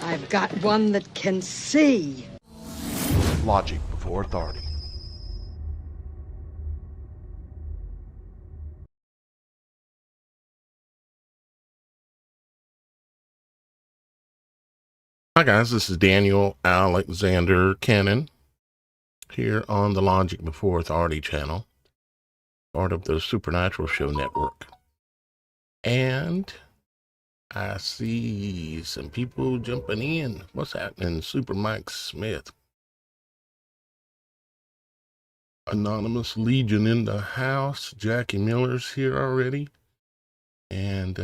I've got one that can see. Logic before authority. Hi guys, this is Daniel Alexander Cannon here on the Logic Before Authority channel, part of the Supernatural Show Network. And I see some people jumping in. What's happening? Super Mike Smith. Anonymous Legion in the house. Jackie Miller's here already. And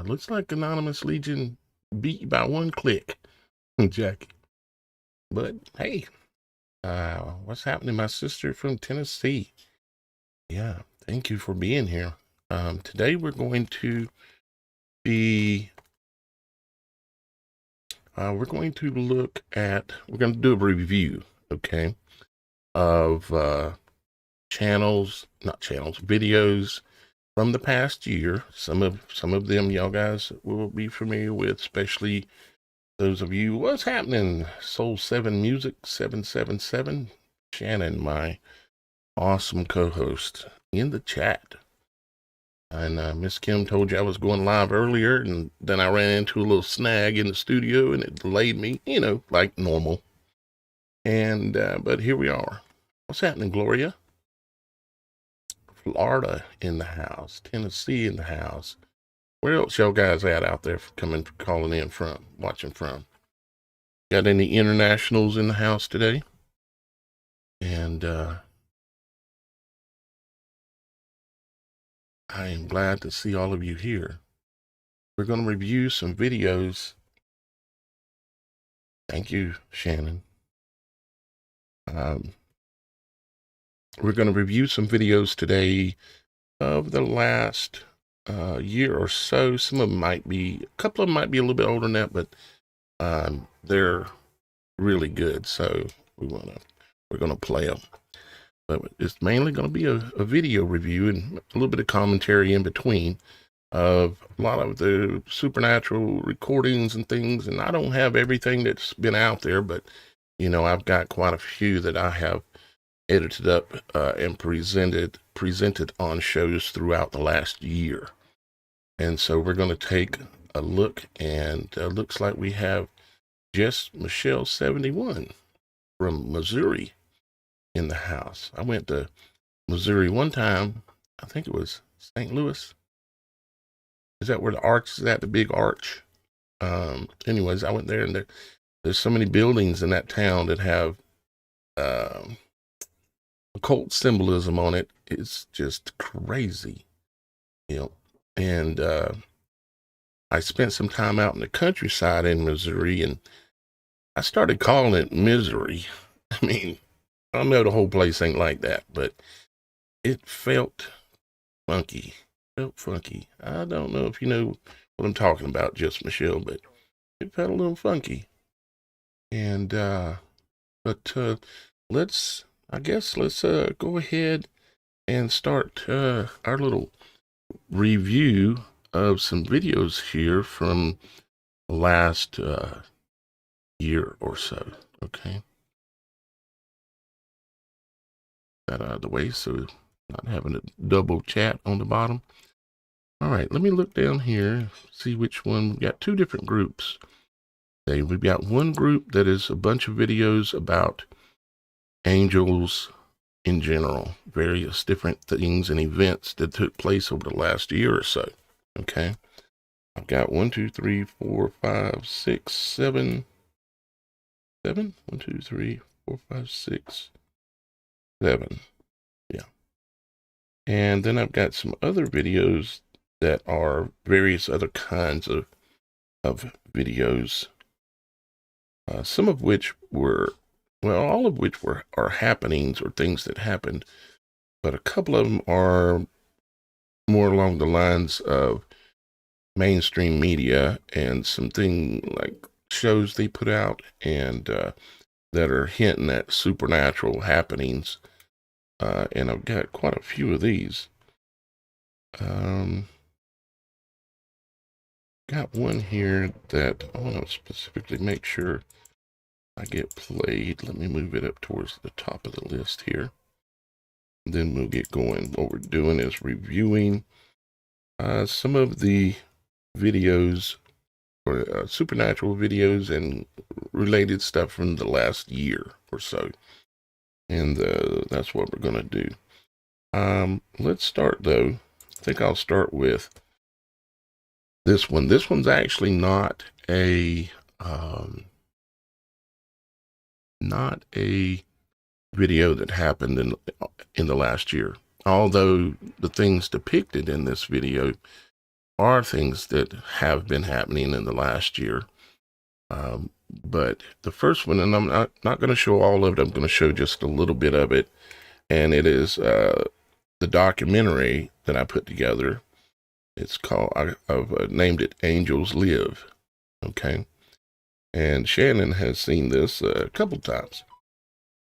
looks like Anonymous Legion beat you by one click, Jackie. But hey, what's happening, my sister from Tennessee? Yeah, thank you for being here. Today we're going to be we're going to do a review, okay, of videos from the past year. Some of them y'all guys will be familiar with, especially those of you. What's happening? Soul 7 Music 777. Shannon, my awesome co-host, in the chat. And Miss Kim told you I was going live earlier, and then I ran into a little snag in the studio, and it delayed me, like normal. And but here we are. What's happening, Gloria? Florida in the house, Tennessee in the house. Where else y'all guys out there calling in from, watching from? Got any internationals in the house today? And I am glad to see all of you here. We're going to review some videos. Thank you, Shannon. We're going to review some videos today of the last year or so. Some of them a couple of them might be a little bit older than that, but they're really good. So we're going to play them. But it's mainly going to be a video review and a little bit of commentary in between of a lot of the supernatural recordings and things. And I don't have everything that's been out there, but I've got quite a few that I have edited up and presented on shows throughout the last year. And so we're going to take a look, and looks like we have Just Michelle 71 from Missouri in the house. I went to Missouri one time. I think it was St. Louis. Is that where the arch is at, the big arch? Anyways, I went there, and there's so many buildings in that town that have occult symbolism on it. It's just crazy, and I spent some time out in the countryside in Missouri, and I started calling it misery. I mean, I know the whole place ain't like that, but it felt funky. I don't know if you know what I'm talking about, Just Michelle, but it felt a little funky. And But I guess let's go ahead and start our little review of some videos here from the last year or so. Okay. That out of the way, so not having a double chat on the bottom. All right, let me look down here, see which one. We've got two different groups. Okay, we've got one group that is a bunch of videos about angels in general, various different things and events that took place over the last year or so. Okay, I've got 1, 2, 3, 4, 5, 6, 7. 1, 2, 3, 4, 5, 6, 7. Yeah. And then I've got some other videos that are various other kinds of videos, some of which were, well, all of which are happenings or things that happened, but a couple of them are more along the lines of mainstream media and something like shows they put out and that are hinting at supernatural happenings. And I've got quite a few of these. Got one here that I want to specifically make sure I get played. Let me move it up towards the top of the list here. Then we'll get going. What we're doing is reviewing some of the videos or supernatural videos and related stuff from the last year or so. And that's what we're going to do. Let's start though. I think I'll start with this one. This one's actually not a video that happened in the last year, although the things depicted in this video are things that have been happening in the last year. But the first one, and I'm not going to show all of it, I'm going to show just a little bit of it, and it is the documentary that I put together. It's called, I've named it Angels Live. Okay. And Shannon has seen this a couple times.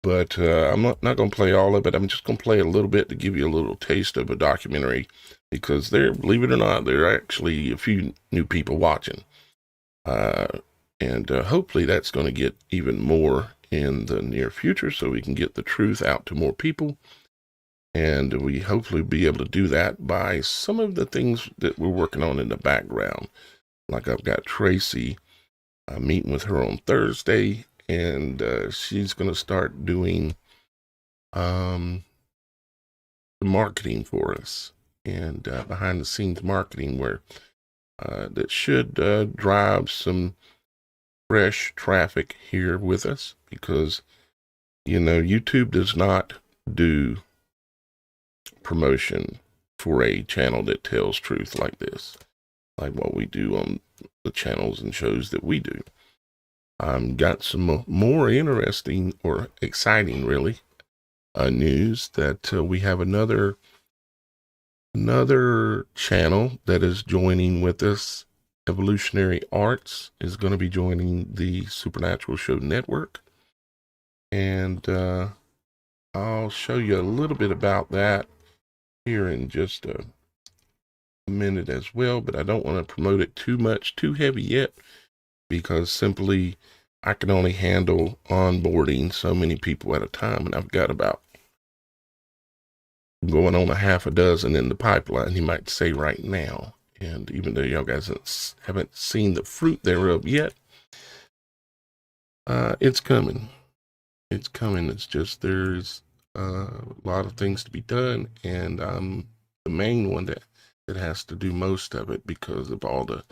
But I'm not going to play all of it. I'm just going to play a little bit to give you a little taste of a documentary, because believe it or not, there are actually a few new people watching. And hopefully that's going to get even more in the near future so we can get the truth out to more people. And we hopefully be able to do that by some of the things that we're working on in the background. Like I've got Tracy, meeting with her on Thursday, and she's going to start doing the marketing for us, and behind the scenes marketing where that should drive some fresh traffic here with us, because YouTube does not do promotion for a channel that tells truth like this, like what we do on the channels and shows that we do. Got some more interesting or exciting, really, news that we have another channel that is joining with us. Evolutionary Arts is going to be joining the Supernatural Show Network, and I'll show you a little bit about that here in just a minute as well, but I don't want to promote it too heavy yet, because simply I can only handle onboarding so many people at a time, and I've got about going on a half a dozen in the pipeline, you might say, right now. And even though y'all guys haven't seen the fruit thereof yet, it's coming. It's coming. It's just there's a lot of things to be done, and I'm the main one that has to do most of it because of all the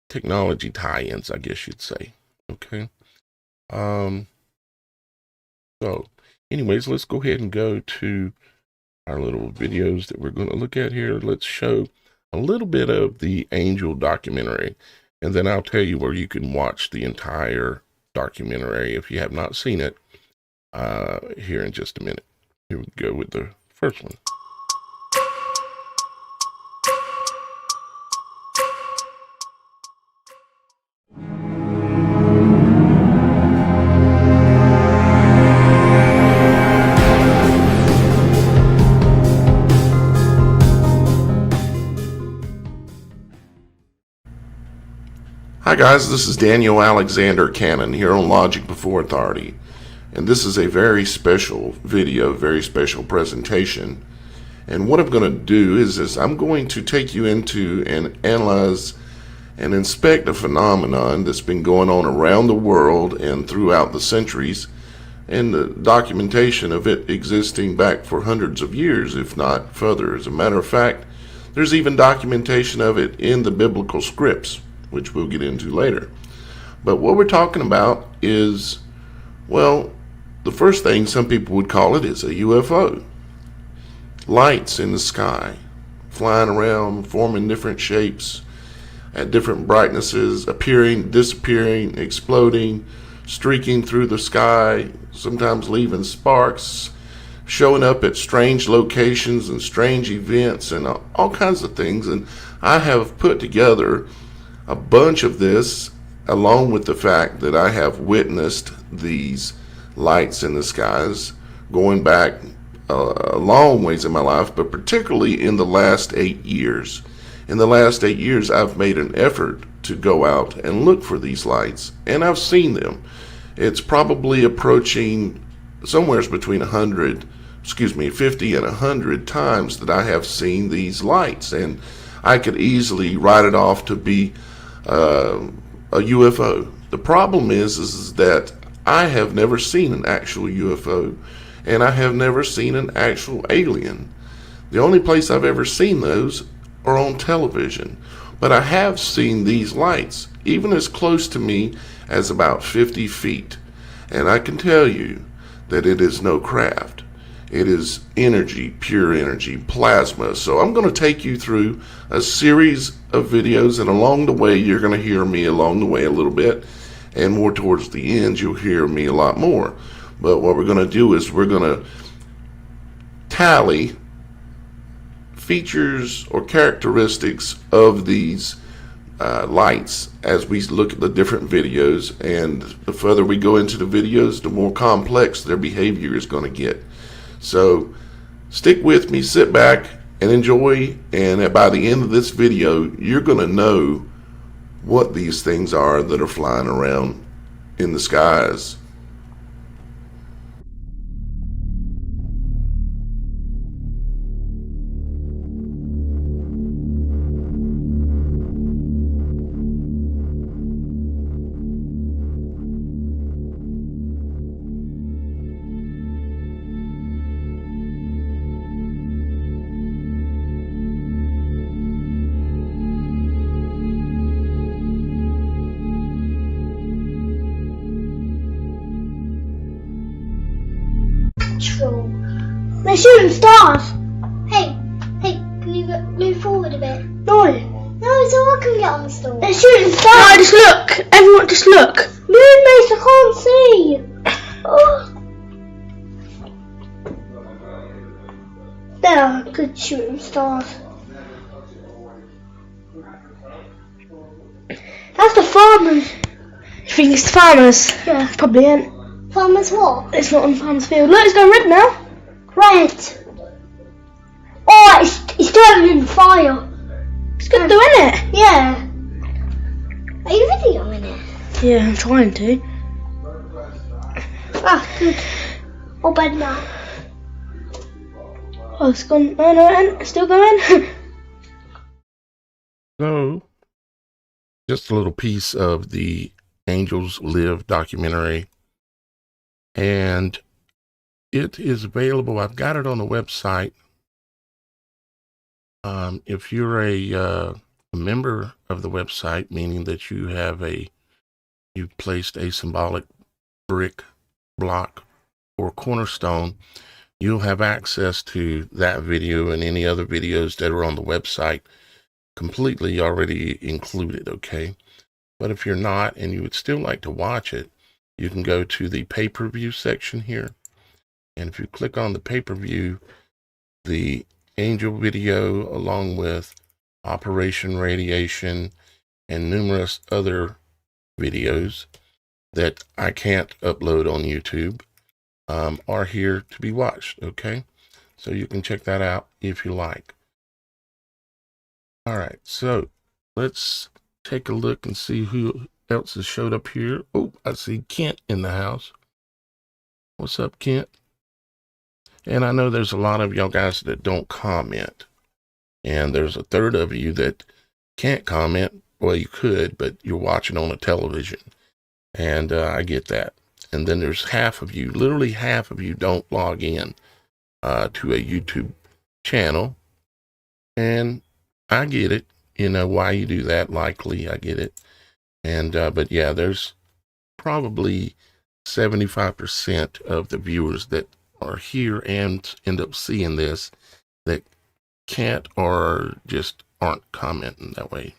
technology tie-ins, I guess you'd say. Okay. So anyways, let's go ahead and go to our little videos that we're going to look at here. Let's show a little bit of the Angel documentary, and then I'll tell you where you can watch the entire documentary if you have not seen it here in just a minute. Here we go with the first one. Hi guys, this is Daniel Alexander Cannon here on Logic Before Authority, and this is a very special video, very special presentation. And what I'm going to do is I'm going to take you into and analyze and inspect a phenomenon that's been going on around the world and throughout the centuries, and the documentation of it existing back for hundreds of years, if not further. As a matter of fact, there's even documentation of it in the biblical scripts, which we'll get into later. But what we're talking about is, well, the first thing some people would call it is a UFO. Lights in the sky, flying around, forming different shapes, at different brightnesses, appearing, disappearing, exploding, streaking through the sky, sometimes leaving sparks, showing up at strange locations and strange events and all kinds of things. And I have put together a bunch of this, along with the fact that I have witnessed these lights in the skies going back a long ways in my life, but particularly in the last 8 years. In the last 8 years, I've made an effort to go out and look for these lights, and I've seen them. It's probably approaching somewhere between 50 and 100 times that I have seen these lights, and I could easily write it off to be a UFO. The problem is that I have never seen an actual UFO, and I have never seen an actual alien. The only place I've ever seen those are on television, but I have seen these lights, even as close to me as about 50 feet, and I can tell you that it is no craft. It is energy, pure energy, plasma. So I'm going to take you through a series of videos, and along the way you're going to hear me along the way a little bit, and more towards the end you'll hear me a lot more. But what we're going to do is we're going to tally features or characteristics of these lights as we look at the different videos, and the further we go into the videos, the more complex their behavior is going to get. So stick with me, sit back and enjoy, and by the end of this video you're going to know what these things are that are flying around in the skies. They're shooting stars. Hey, can you move forward a bit? No, so I can get on the store. They're shooting stars. No, just look. Everyone, just look. Move, mate, I can't see. Oh. They are good shooting stars. That's the farmers. You think it's the farmers? Yeah. Probably ain't. Farmers what? It's not on the farmer's field. Look, it's going red now. Red. Oh, it's turning in fire. It's good though, isn't it? Yeah. Are you videoing it? Yeah, I'm trying to. Ah, good. All bed now. Oh, it's gone. No, it ain't. It's still going. So, just a little piece of the Angels Live documentary, and it is available. I've got it on the website. If you're a member of the website, meaning that you've placed a symbolic brick, block, or cornerstone, you'll have access to that video and any other videos that are on the website completely already included, okay? But if you're not and you would still like to watch it, you can go to the pay-per-view section here. And if you click on the pay-per-view, the angel video, along with Operation Radiation and numerous other videos that I can't upload on YouTube, are here to be watched, okay? So you can check that out if you like. All right, so let's take a look and see who else has showed up here. Oh, I see Kent in the house. What's up, Kent? And I know there's a lot of y'all guys that don't comment. And there's a third of you that can't comment. Well, you could, but you're watching on a television. And I get that. And then there's half of you, literally half of you don't log in to a YouTube channel. And I get it. You know why you do that, likely. I get it. And but yeah, there's probably 75% of the viewers that are here and end up seeing this that can't or just aren't commenting that way.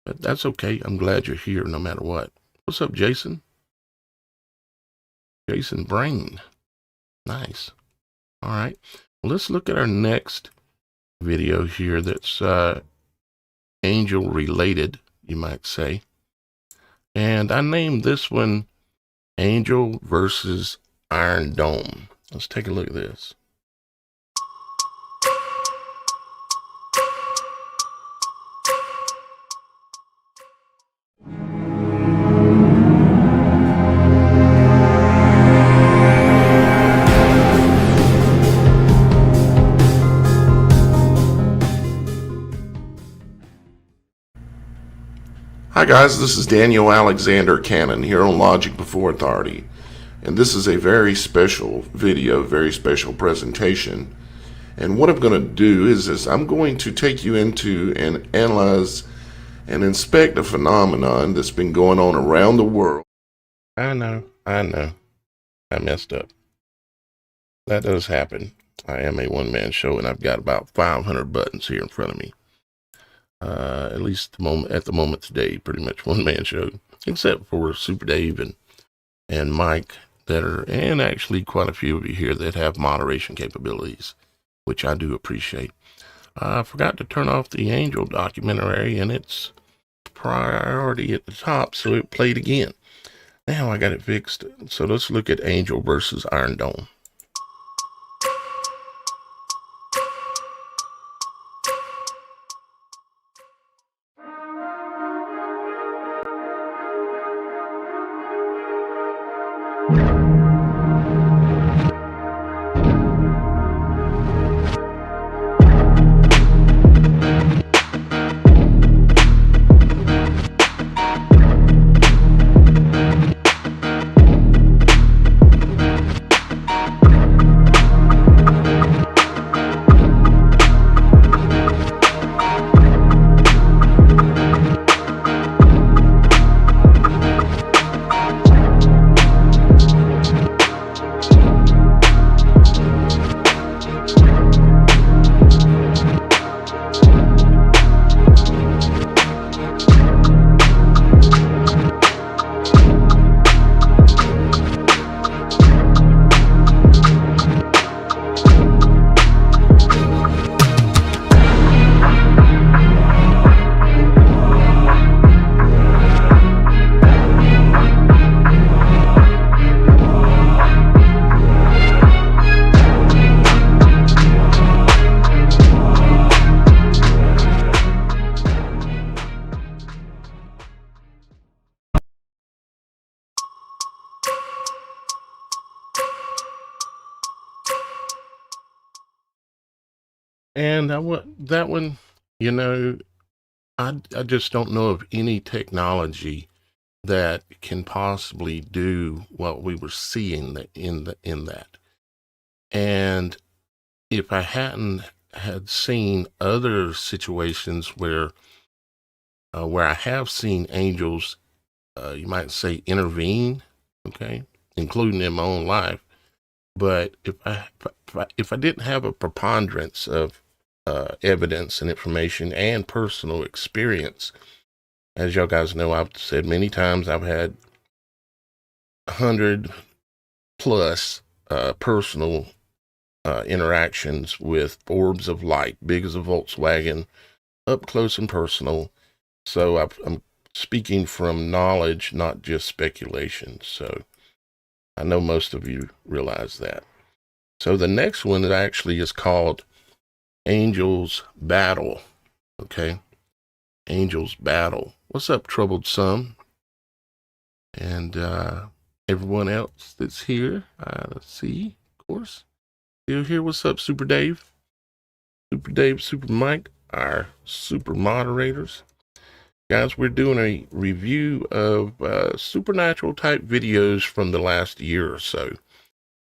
But that's okay. I'm glad you're here no matter what. What's up, Jason? Jason Brain. Nice. All right. Well, let's look at our next video here that's angel related, you might say. And I named this one Angel versus Iron Dome. Let's take a look at this. Hi guys, this is Daniel Alexander Cannon here on Logic Before Authority, and this is a very special video, very special presentation. And what I'm going to do is I'm going to take you into and analyze and inspect a phenomenon that's been going on around the world. I know, I messed up. That does happen. I am a one-man show, and I've got about 500 buttons here in front of me. At least at the moment today, pretty much one-man show, except for Super Dave and Mike and actually quite a few of you here that have moderation capabilities, which I do appreciate. I forgot to turn off the Angel documentary, and it's priority at the top, so it played again. Now I got it fixed. So let's look at Angel versus Iron Dome. And that one, you know, I just don't know of any technology that can possibly do what we were seeing in that. And if I hadn't had seen other situations where I have seen angels, you might say, intervene, okay, including in my own life. But if I didn't have a preponderance of evidence and information and personal experience, as y'all guys know, I've said many times, I've had 100 plus personal interactions with orbs of light, big as a Volkswagen, up close and personal. So I'm speaking from knowledge, not just speculation. So I know most of you realize that. So the next one actually is called Angel's Battle. Okay. Angel's Battle. What's up, troubled some? And everyone else that's here. Let's see, of course. Still here. What's up, Super Dave? Super Dave, Super Mike, our super moderators. Guys, we're doing a review of supernatural type videos from the last year or so.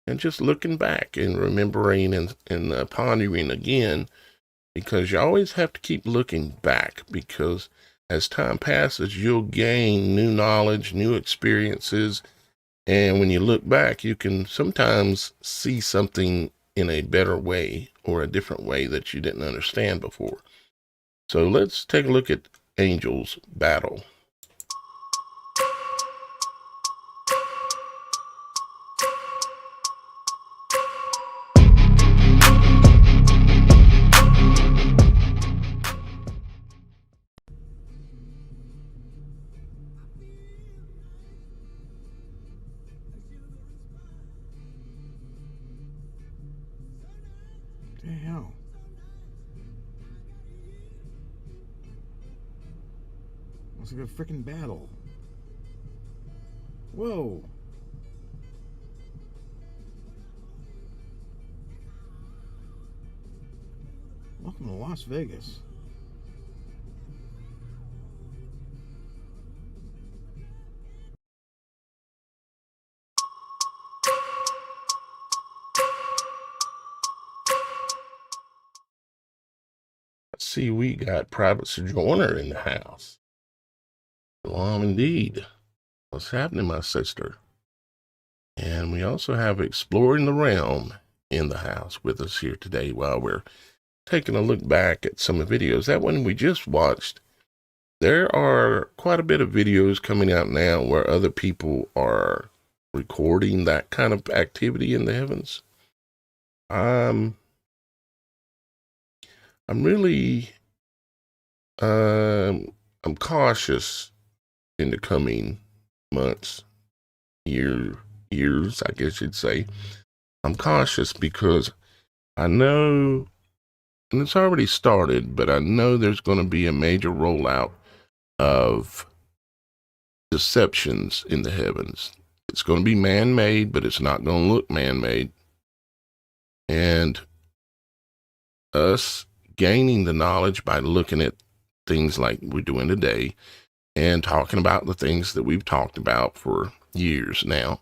And just looking back and remembering and pondering again, because you always have to keep looking back, because as time passes, you'll gain new knowledge, new experiences. And when you look back, you can sometimes see something in a better way or a different way that you didn't understand before. So let's take a look at Angel's Battle. What the hell? Looks like a freaking battle. Whoa. Welcome to Las Vegas. Let's see, we got Private Sojourner in the house. Shalom indeed. What's happening, my sister? And we also have Exploring the Realm in the house with us here today while we're taking a look back at some of the videos. That one we just watched. There are quite a bit of videos coming out now where other people are recording that kind of activity in the heavens. I'm really, I'm cautious in the coming months, years, I guess you'd say. I'm cautious because I know, and it's already started, but I know there's going to be a major rollout of deceptions in the heavens. It's going to be man-made, but it's not going to look man-made. And us gaining the knowledge by looking at things like we're doing today and talking about the things that we've talked about for years now,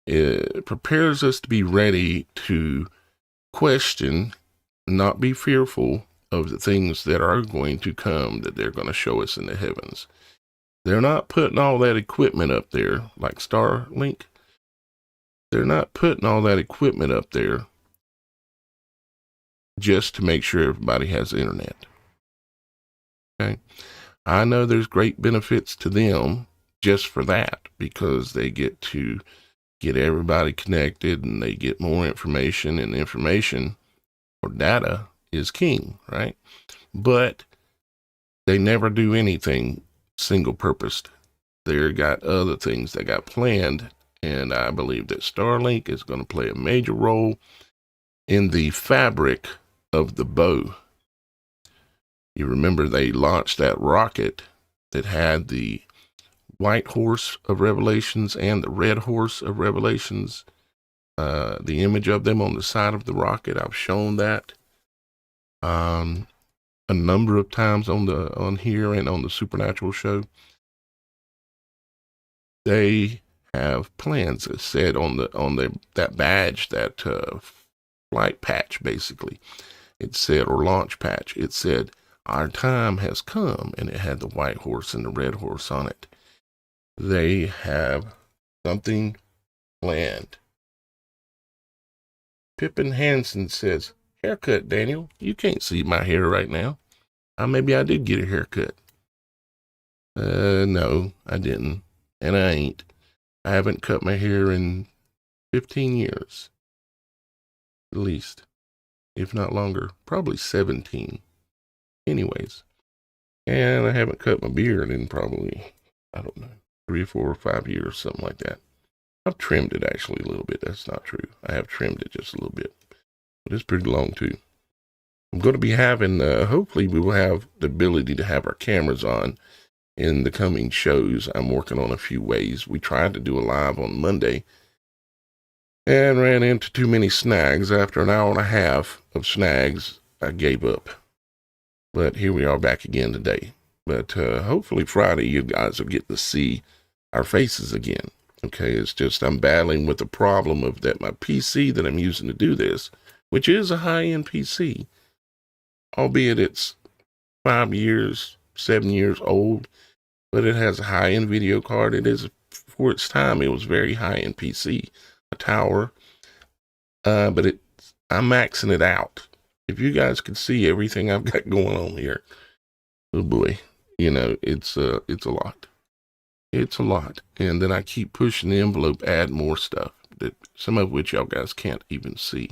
it prepares us to be ready to question, not be fearful of the things that are going to come, that they're going to show us in the heavens. They're not putting all that equipment up there like Starlink. They're not putting all that equipment up there just to make sure everybody has the internet. Okay. I know there's great benefits to them just for that, because they get to get everybody connected and they get more information, and information or data is king, right? But they never do anything single purposed. They've got other things they got planned, and I believe that Starlink is going to play a major role in the fabric of the bow. You remember they launched that rocket that had the white horse of Revelations and the red horse of Revelations, the image of them on the side of the rocket. I've shown that a number of times on here and on the Supernatural show. They have plans, as said on that badge, that flight patch, basically. It said, or launch patch, it said, "Our time has come," and it had the white horse and the red horse on it. They have something planned. Pippin Hansen says, "Haircut, Daniel. You can't see my hair right now. Maybe I did get a haircut." No, I didn't. And I ain't. I haven't cut my hair in 15 years. At least. If not longer. Probably 17. Anyways. And I haven't cut my beard in probably, I don't know, 3 or 4 or 5 years, something like that. I've trimmed it actually a little bit. That's not true. I have trimmed it just a little bit. But it's pretty long too. I'm going to be having, hopefully we will have the ability to have our cameras on in the coming shows, I'm working on a few ways. We tried to do a live on Monday and ran into too many snags. After an hour and a half of snags, I gave up. But here we are back again today. But hopefully Friday you guys will get to see our faces again. Okay, it's just I'm battling with the problem of that my PC that I'm using to do this, which is a high-end PC, albeit it's 5 years, 7 years old, but it has a high-end video card. It is, for its time, it was very high-end PC, a tower, but I'm maxing it out. If you guys could see everything I've got going on here, oh boy, you know, it's a lot. It's a lot. And then I keep pushing the envelope, add more stuff, that some of which y'all guys can't even see.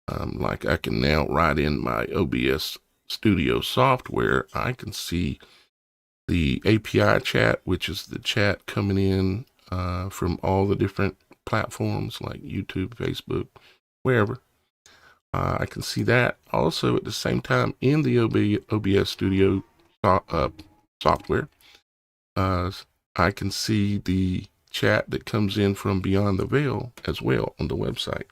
Like I can now write in my OBS Studio software, I can see the API chat, which is the chat coming in from all the different platforms like YouTube, Facebook, wherever. I can see that also at the same time in the OBS Studio software. I can see the chat that comes in from Beyond the Veil as well on the website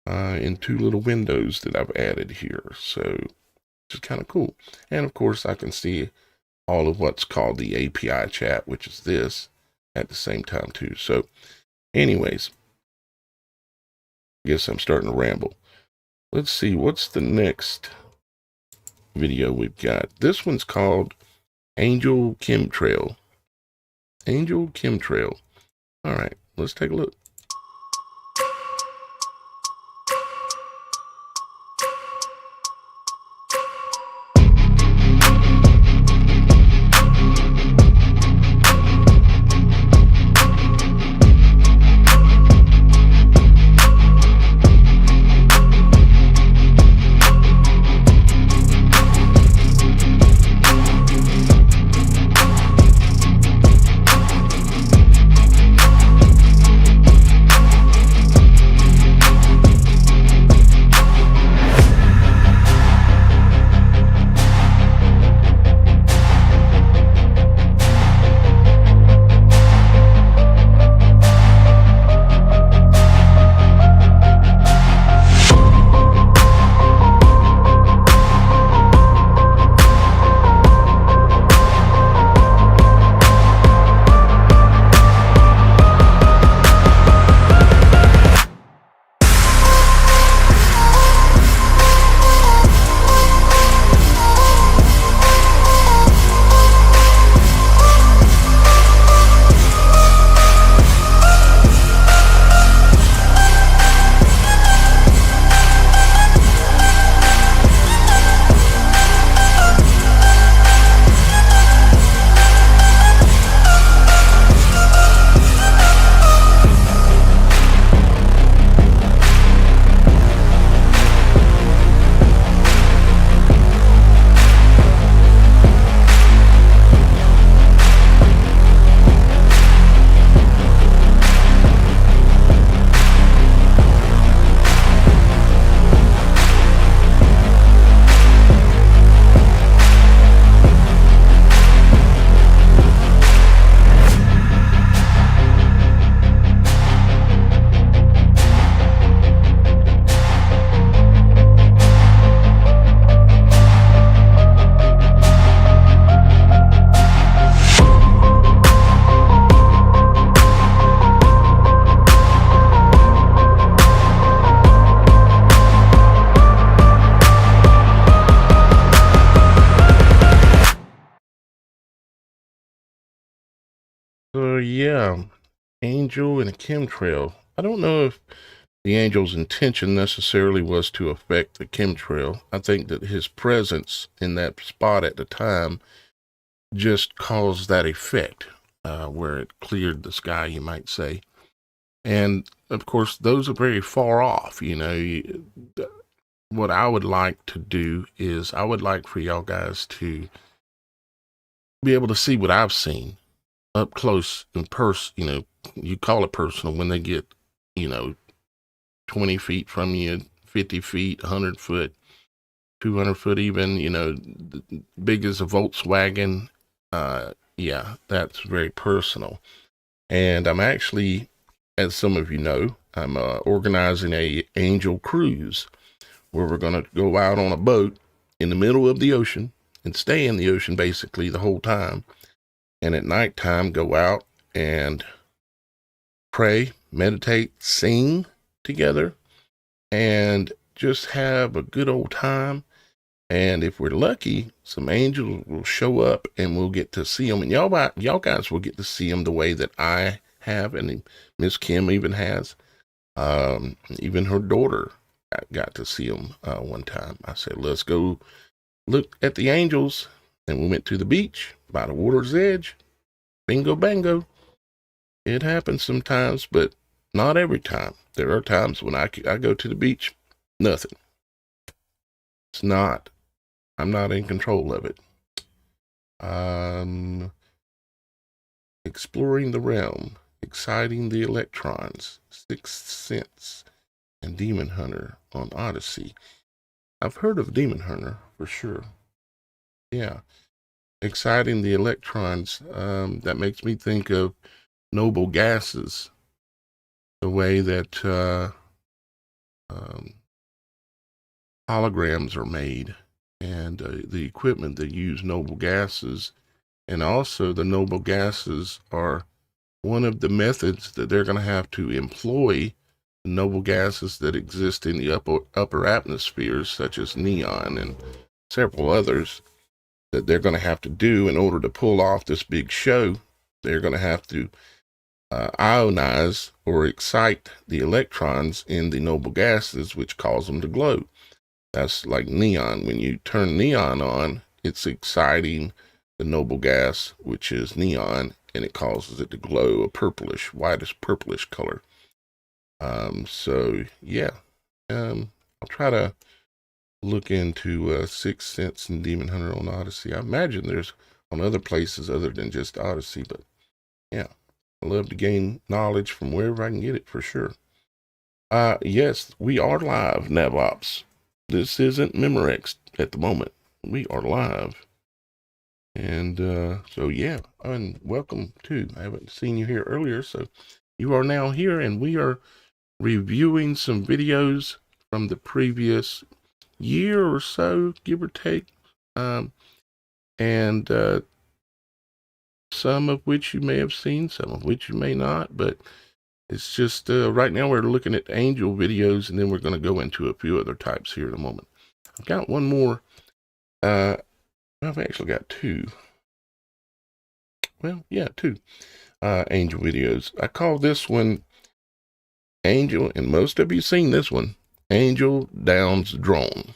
in two little windows that I've added here. So which is kind of cool. And of course, I can see all of what's called the API chat, which is this, at the same time too. So anyways, I guess I'm starting to ramble. Let's see, what's the next video we've got? This one's called Angel Chemtrail. Angel Chemtrail. All right, let's take a look. So yeah, Angel and a chemtrail. I don't know if the Angel's intention necessarily was to affect the chemtrail. I think that his presence in that spot at the time just caused that effect, where it cleared the sky, you might say. And of course, those are very far off. You know, what I would like to do is I would like for y'all guys to be able to see what I've seen up close and you know, you call it personal when they get, you know, 20 feet from you, 50 feet, 100 foot, 200 foot even, you know, big as a Volkswagen, yeah, that's very personal. And I'm actually, as some of you know, I'm organizing a angel cruise where we're going to go out on a boat in the middle of the ocean and stay in the ocean basically the whole time. And at nighttime, go out and pray, meditate, sing together, and just have a good old time. And if we're lucky, some angels will show up and we'll get to see them. And y'all guys will get to see them the way that I have, and Miss Kim even has. Even her daughter got to see them one time. I said, let's go look at the angels. And we went to the beach by the water's edge. Bingo, bango. It happens sometimes, but not every time. There are times when I go to the beach, nothing. It's not, I'm not in control of it. Exploring the realm, exciting the electrons, Sixth Sense, and Demon Hunter on Odyssey. I've heard of Demon Hunter for sure. Yeah. Exciting the electrons. That makes me think of noble gases, the way that holograms are made, and the equipment that use noble gases. And also the noble gases are one of the methods that they're going to have to employ. The noble gases that exist in the upper atmospheres, such as neon and several others, that they're going to have to do in order to pull off this big show. They're going to have to ionize or excite the electrons in the noble gases, which cause them to glow. That's like neon. When you turn neon on, it's exciting the noble gas, which is neon, and it causes it to glow a purplish, whitish purplish color. So yeah, I'll try to look into Sixth Sense and Demon Hunter on Odyssey. I imagine there's on other places other than just Odyssey, but yeah, I love to gain knowledge from wherever I can get it for sure. Yes, we are live, NavOps. This isn't Memorex at the moment. We are live. And so, yeah, and welcome too. I haven't seen you here earlier, so you are now here, and we are reviewing some videos from the previous year or so, give or take. And some of which you may have seen, some of which you may not, but it's just right now we're looking at angel videos, and then we're going to go into a few other types here in a moment. I've got one more. I've actually got two. Well, yeah, two angel videos. I call this one Angel, and most of you seen this one, Angel Downs Drone.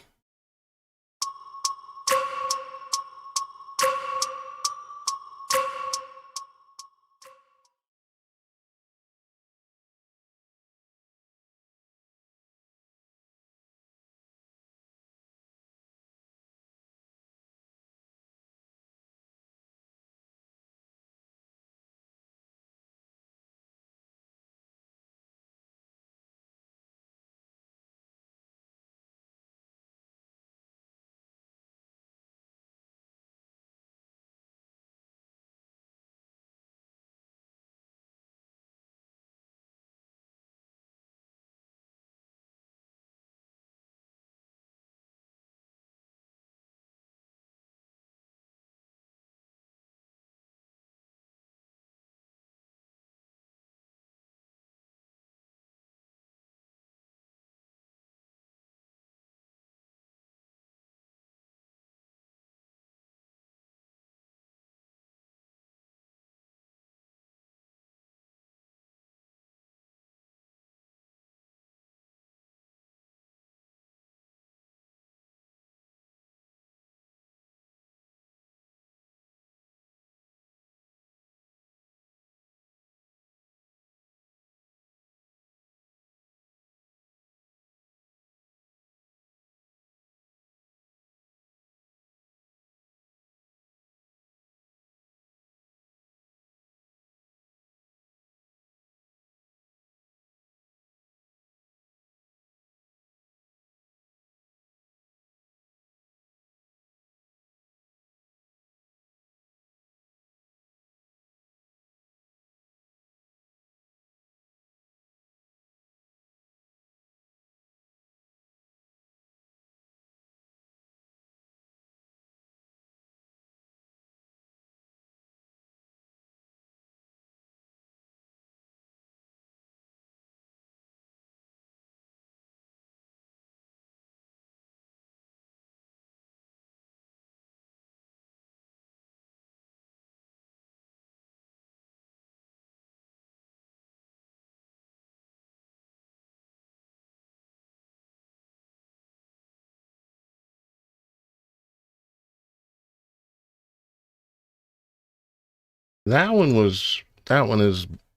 That one is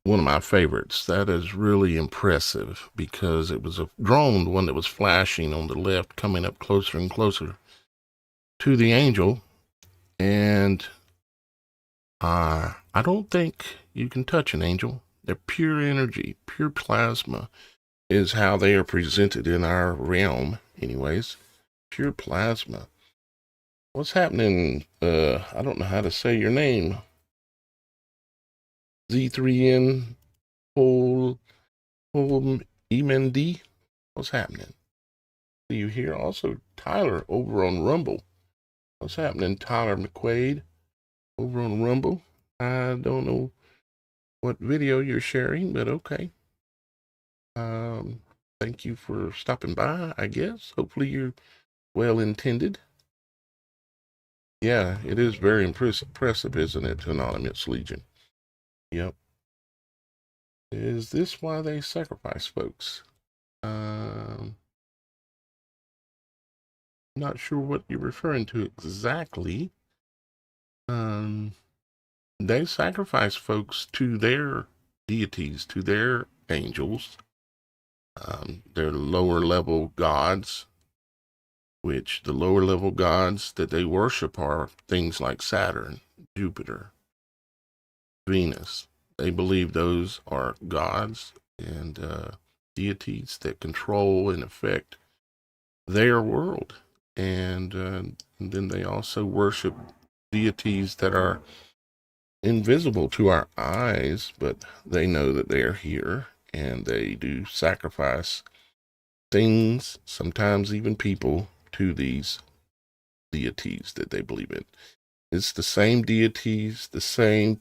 one of my favorites. That is really impressive because it was a drone, the one that was flashing on the left, coming up closer and closer to the angel. And I don't think you can touch an angel. They're pure energy, pure plasma is how they are presented in our realm, anyways. Pure plasma. What's happening? I don't know how to say your name. Z3N Pol Emend. What's happening? See you here. Also, Tyler over on Rumble. What's happening, Tyler McQuaid over on Rumble? I don't know what video you're sharing, but okay. Thank you for stopping by, I guess. Hopefully you're well intended. Yeah, it is very impressive, isn't it, Anonymous Legion? Yep. Is this why they sacrifice folks? Not sure what you're referring to exactly. They sacrifice folks to their deities, to their angels, their lower level gods, which the lower level gods that they worship are things like Saturn, Jupiter, Venus. They believe those are gods and deities that control and affect their world. And then they also worship deities that are invisible to our eyes, but they know that they are here, and they do sacrifice things, sometimes even people, to these deities that they believe in. It's the same deities, the same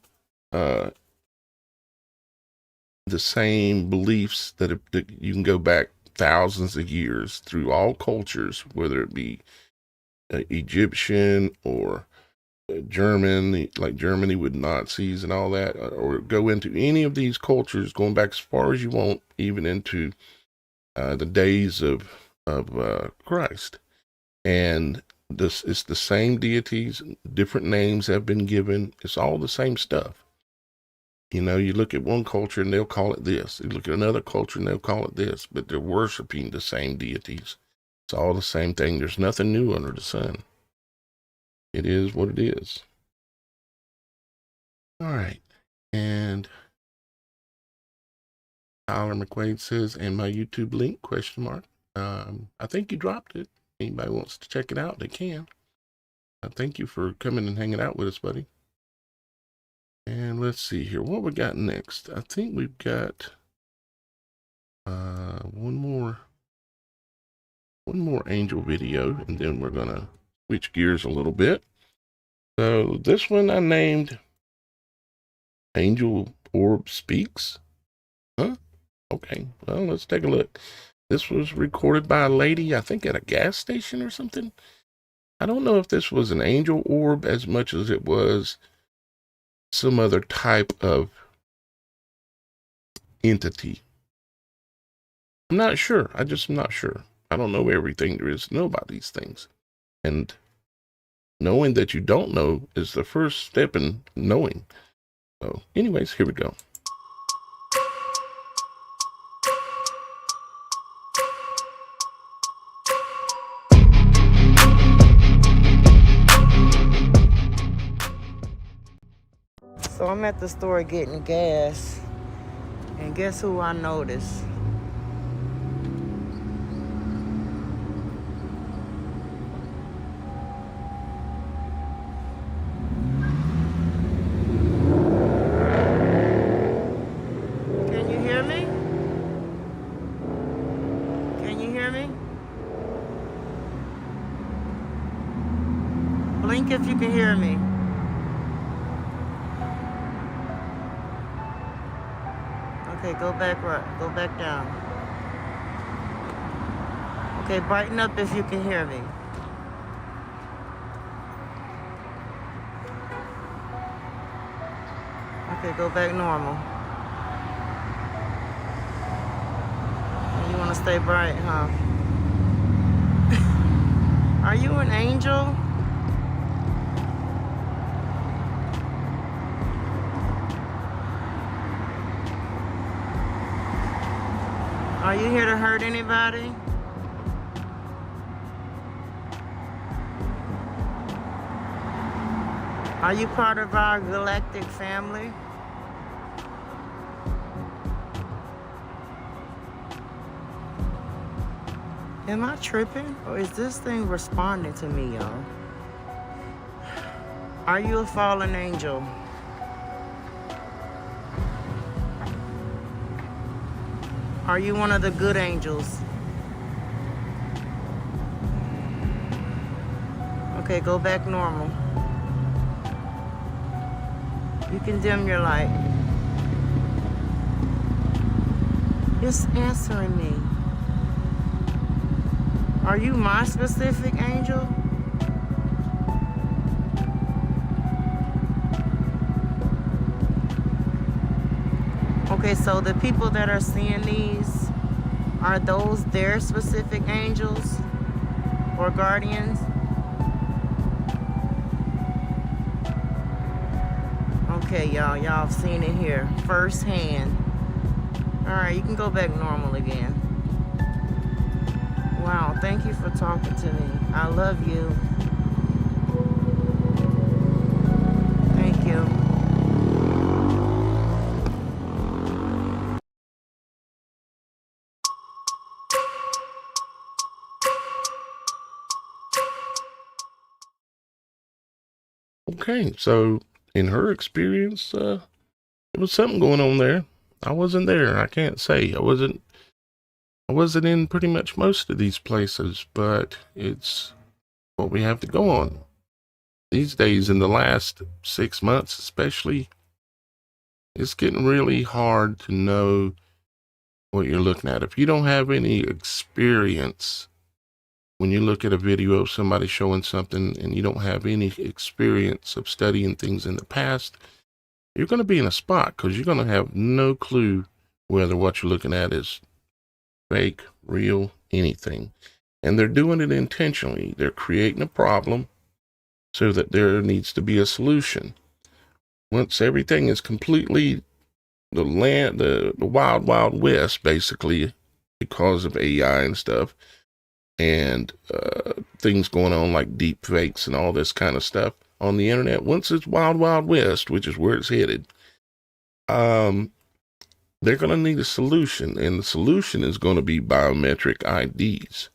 beliefs that you can go back thousands of years through all cultures, whether it be Egyptian or German, like Germany with Nazis and all that, or go into any of these cultures, going back as far as you want, even into the days of Christ. And this is the same deities, different names have been given. It's all the same stuff. You know, you look at one culture and they'll call it this. You look at another culture and they'll call it this, but they're worshiping the same deities. It's all the same thing. There's nothing new under the sun. It is what it is. All right. And Tyler McQuaid says, and my YouTube link, question mark. I think you dropped it. Anybody wants to check it out, they can. Thank you for coming and hanging out with us, buddy. And let's see here. What we got next? I think we've got one more angel video, and then we're going to switch gears a little bit. So this one I named Angel Orb Speaks. Huh? Okay, well, let's take a look. This was recorded by a lady, I think at a gas station or something. I don't know if this was an angel orb as much as it was some other type of entity. I'm not sure. I'm not sure. I don't know everything there is to know about these things. And knowing that you don't know is the first step in knowing. So anyways, here we go. So I'm at the store getting gas, and guess who I noticed? Can you hear me? Can you hear me? Blink if you can hear me. Okay, go back right. Go back down. Okay, brighten up if you can hear me. Okay, go back normal. You want to stay bright, huh? Are you an angel? Are you here to hurt anybody? Are you part of our galactic family? Am I tripping? Or is this thing responding to me, y'all? Are you a fallen angel? Are you one of the good angels? Okay, go back normal. You can dim your light. It's answering me. Are you my specific angel? Okay, so the people that are seeing these, are those their specific angels or guardians? Okay, y'all have seen it here firsthand. All right, you can go back normal again. Wow, thank you for talking to me. I love you. Thank you. Okay, so in her experience, there was something going on there. I wasn't there. I can't say. I wasn't in pretty much most of these places, but it's what we have to go on. These days, in the last 6 months especially, it's getting really hard to know what you're looking at. If you don't have any experience, when you look at a video of somebody showing something and you don't have any experience of studying things in the past, you're going to be in a spot because you're going to have no clue whether what you're looking at is fake, real, anything. And they're doing it intentionally. They're creating a problem so that there needs to be a solution. Once everything is completely the wild, wild west, basically, because of AI and stuff, and things going on like deep fakes and all this kind of stuff on the internet. Once it's wild, wild west, which is where it's headed, they're going to need a solution, and the solution is going to be biometric IDs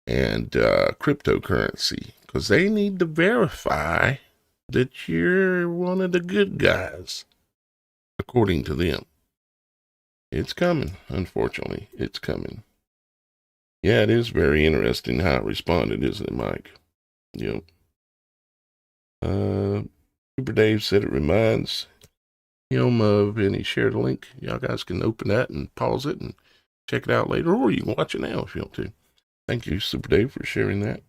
and cryptocurrency, because they need to verify that you're one of the good guys, according to them. It's coming, unfortunately. It's coming. Yeah, it is very interesting how it responded, isn't it, Mike? Yep. Super Dave said it reminds him of, and he shared a link. Y'all guys can open that and pause it and check it out later, or you can watch it now if you want to. Thank you, Super Dave, for sharing that.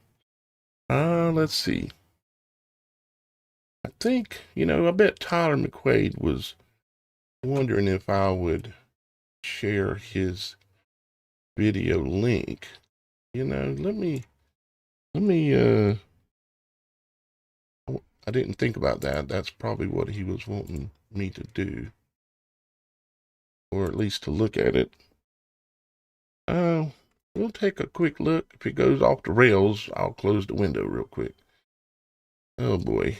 Let's see. I think, I bet Tyler McQuaid was wondering if I would share his video link. Let me, I didn't think about that. That's probably what he was wanting me to do, or at least to look at it. We'll take a quick look. If it goes off the rails, I'll close the window real quick. Oh boy,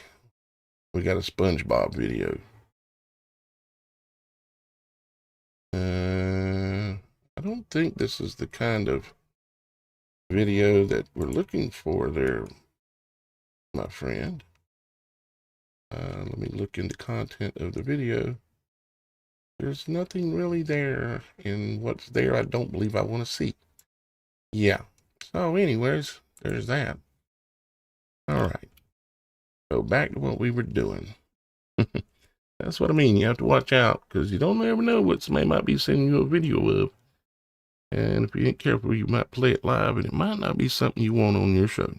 we got a SpongeBob video. I don't think this is the kind of video that we're looking for there, my friend. Let me look in the content of the video. There's nothing really there, and what's there I don't believe I want to see. Yeah. So anyways, there's that. All right. So back to what we were doing. That's what I mean. You have to watch out, because you don't ever know what somebody might be sending you a video of. And if you ain't careful, you might play it live, and it might not be something you want on your show,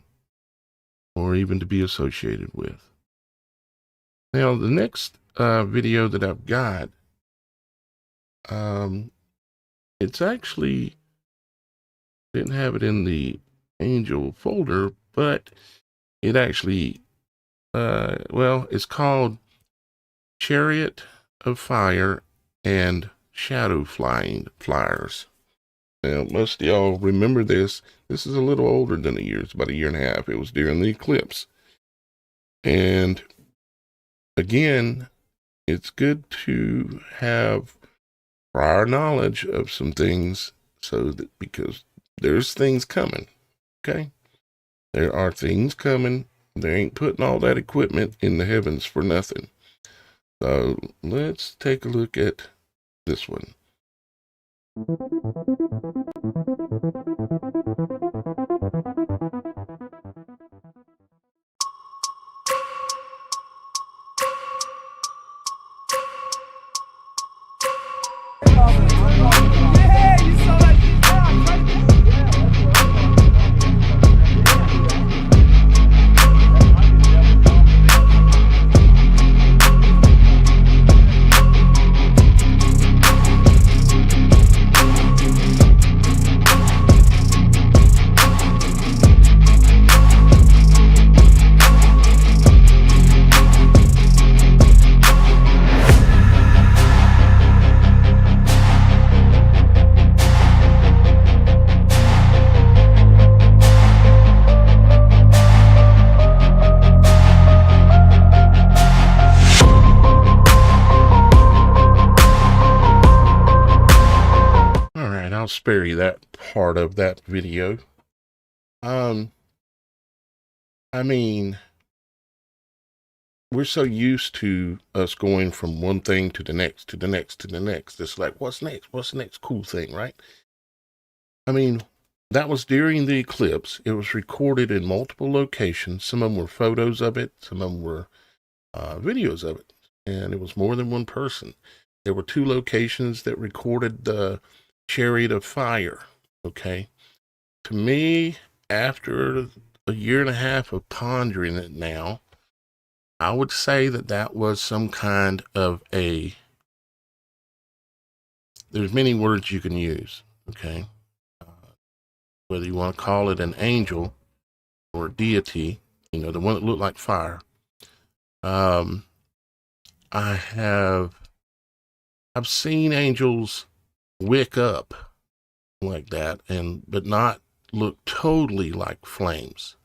or even to be associated with. Now, the next video that I've got, it's actually, didn't have it in the angel folder, but it actually, it's called Chariot of Fire and Shadow Flyers. Now, most of y'all remember this. This is a little older than a year. It's about a year and a half. It was during the eclipse. And again, it's good to have prior knowledge of some things so that, because there's things coming. Okay. There are things coming. They ain't putting all that equipment in the heavens for nothing. So let's take a look at this one. I'll spare you that part of that video. I mean, we're so used to us going from one thing to the next, to the next, to the next. It's like, what's next? What's the next cool thing, right? I mean, that was during the eclipse. It was recorded in multiple locations. Some of them were photos of it. Some of them were videos of it. And it was more than one person. There were 2 locations that recorded the chariot of fire. Okay. To me, after a year and a half of pondering it now, I would say that that was some kind of there's many words you can use. Okay. Whether you want to call it an angel or a deity, the one that looked like fire. I've seen angels wick up like that, but not look totally like flames.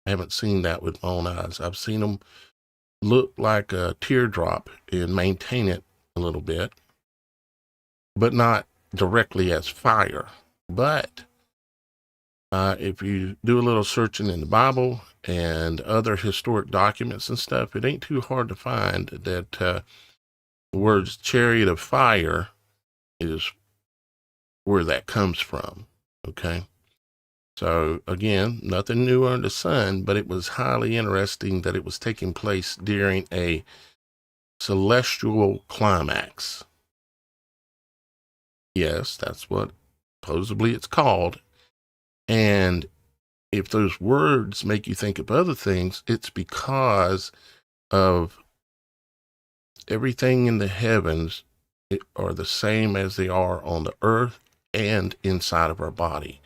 I haven't seen that with my own eyes. I've seen them look like a teardrop and maintain it a little bit, but not directly as fire. But if you do a little searching in the Bible and other historic documents and stuff, it ain't too hard to find that the words chariot of fire is where that comes from. Okay. So again, nothing new under the sun, but it was highly interesting that it was taking place during a celestial climax. Yes, that's what supposedly it's called. And if those words make you think of other things, it's because of everything in the heavens are the same as they are on the earth and inside of our body.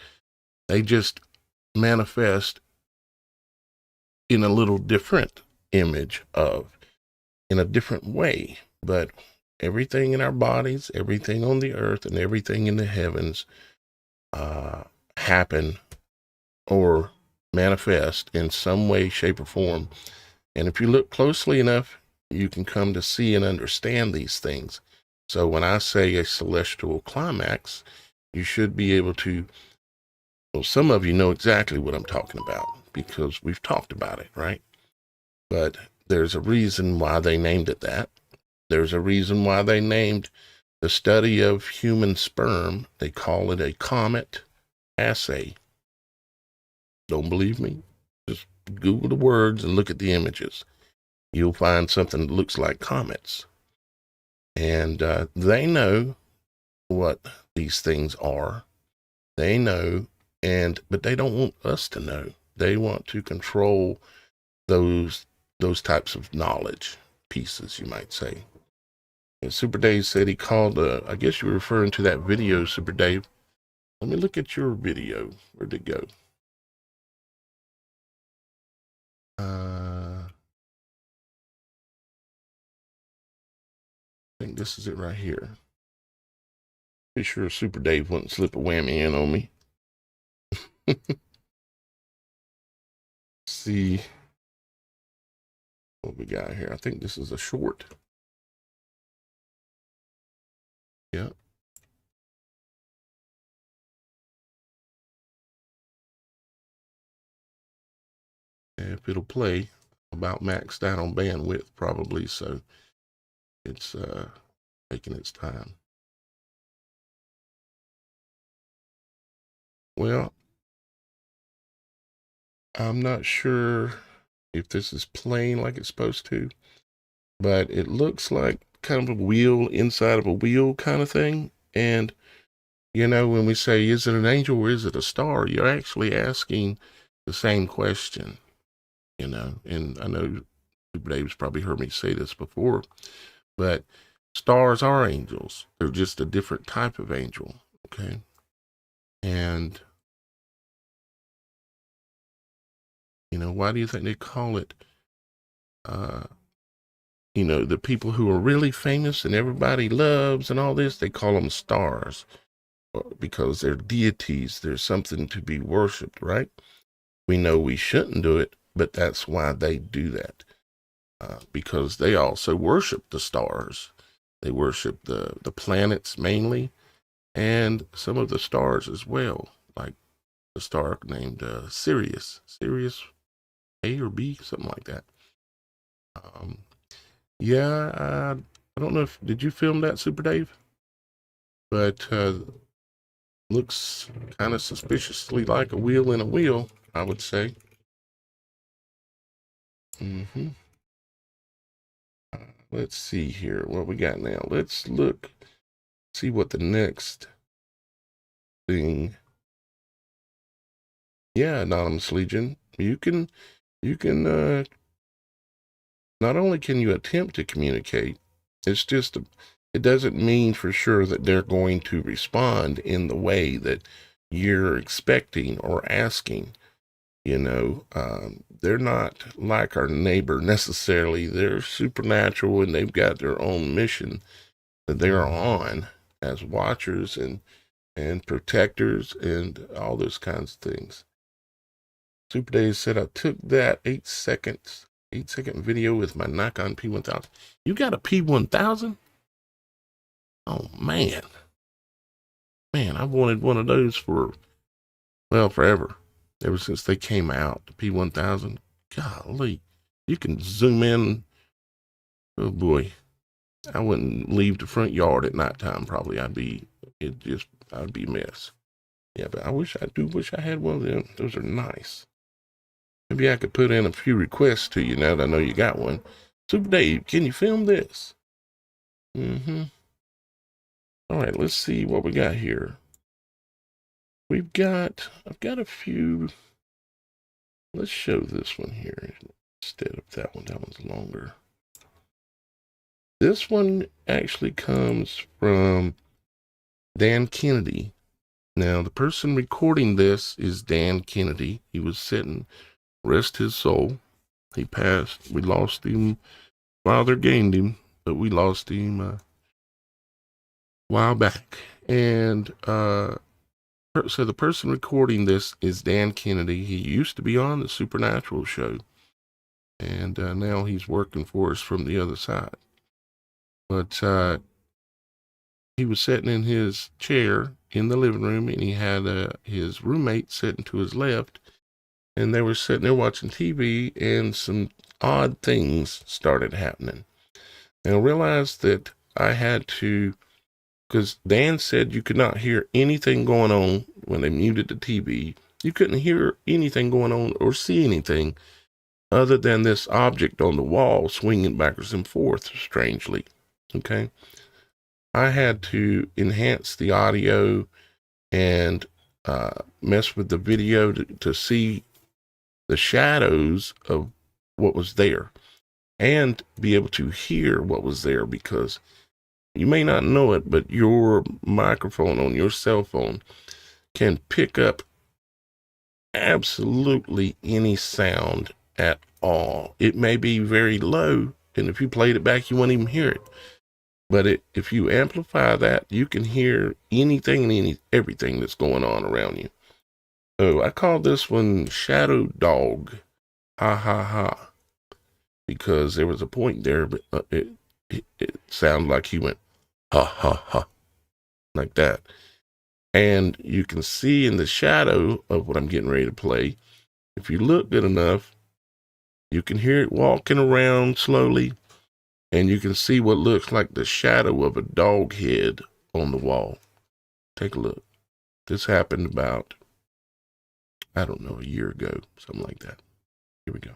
They just manifest in a little different image in a different way. But everything in our bodies, everything on the earth, and everything in the heavens happen or manifest in some way, shape, or form. And if you look closely enough, you can come to see and understand these things. So when I say a celestial climax, you should be able to, well, some of you know exactly what I'm talking about because we've talked about it, right? But there's a reason why they named it that. There's a reason why they named the study of human sperm, they call it a comet assay. Don't believe me? Just Google the words and look at the images. You'll find something that looks like comets. And they know what these things are. They know, but they don't want us to know. They want to control those types of knowledge pieces, you might say. And Super Dave said he called, I guess you were referring to that video, Super Dave. Let me look at your video. Where'd it go? I think this is it right here. Pretty sure Super Dave wouldn't slip a whammy in on me. See what we got here. I think this is a short. Yeah. If it'll play, about maxed out on bandwidth probably, so it's taking its time. Well, I'm not sure if this is playing like it's supposed to, but it looks like kind of a wheel inside of a wheel kind of thing. And you know, when we say, is it an angel or is it a star? You're actually asking the same question, you know. And I know Super Dave's probably heard me say this before, but stars are angels. They're just a different type of angel, okay? And, you know, why do you think they call it, you know, the people who are really famous and everybody loves and all this, they call them stars because they're deities. There's something to be worshipped, right? We know we shouldn't do it, but that's why they do that. Because they also worship the stars. They worship the planets mainly, and some of the stars as well, like the star named Sirius A or B, something like that. Yeah, I don't know if, did you film that, Super Dave? But looks kind of suspiciously like a wheel in a wheel, I would say. Let's see here what we got now. Let's look, see what the next thing. Yeah, Anonymous Legion. You can not only can you attempt to communicate, it's just it doesn't mean for sure that they're going to respond in the way that you're expecting or asking. You know, they're not like our neighbor necessarily. They're supernatural and they've got their own mission that they're on as watchers and protectors and all those kinds of things. Super Dave said, I took that 8-second video with my Nikon P1000. You got a P1000? Oh, man. Man, I've wanted one of those for, well, forever. Ever since they came out, the P1000. Golly, you can zoom in. Oh, boy. I wouldn't leave the front yard at nighttime, probably. I'd be a mess. Yeah, but I wish I had one of them. Those are nice. Maybe I could put in a few requests to you now that I know you got one. Super Dave, can you film this? All right, let's see what we got here. I've got a few. Let's show this one here instead of that one. That one's longer. This one actually comes from Dan Kennedy. Now, the person recording this is Dan Kennedy. He was sitting, rest his soul. He passed. We lost him. Father gained him, but we lost him a while back. And so the person recording this is Dan Kennedy. He used to be on the Supernatural show, and now he's working for us from the other side. But he was sitting in his chair in the living room, and he had his roommate sitting to his left, and they were sitting there watching TV, and some odd things started happening. And I realized that I had to, because Dan said you could not hear anything going on when they muted the TV. You couldn't hear anything going on or see anything other than this object on the wall swinging backwards and forth strangely. Okay. I had to enhance the audio and mess with the video to see the shadows of what was there and be able to hear what was there, because you may not know it, but your microphone on your cell phone can pick up absolutely any sound at all. It may be very low, and if you played it back, you wouldn't even hear it. But if you amplify that, you can hear anything and everything that's going on around you. So I call this one Shadow Dog. Ha ha ha. Because there was a point there, but it sounded like he went ha ha ha, like that. And you can see in the shadow of what I'm getting ready to play, if you look good enough, you can hear it walking around slowly, and you can see what looks like the shadow of a dog head on the wall. Take a look. This happened about, I don't know, a year ago, something like that. Here we go.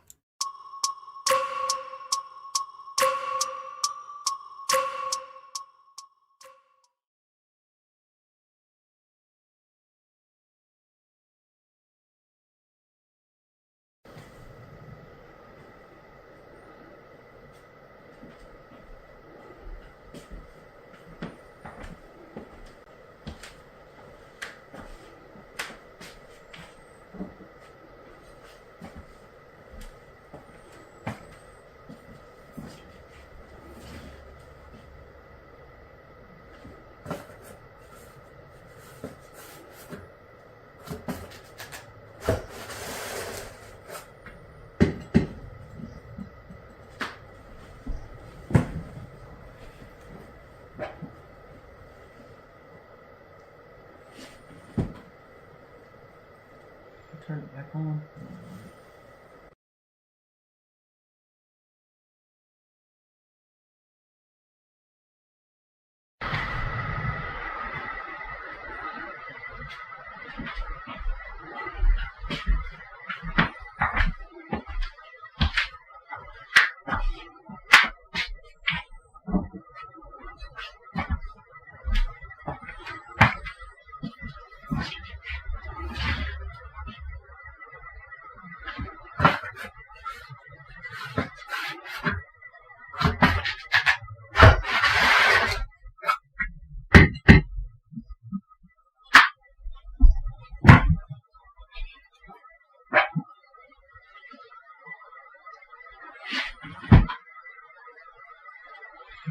Turn it back on.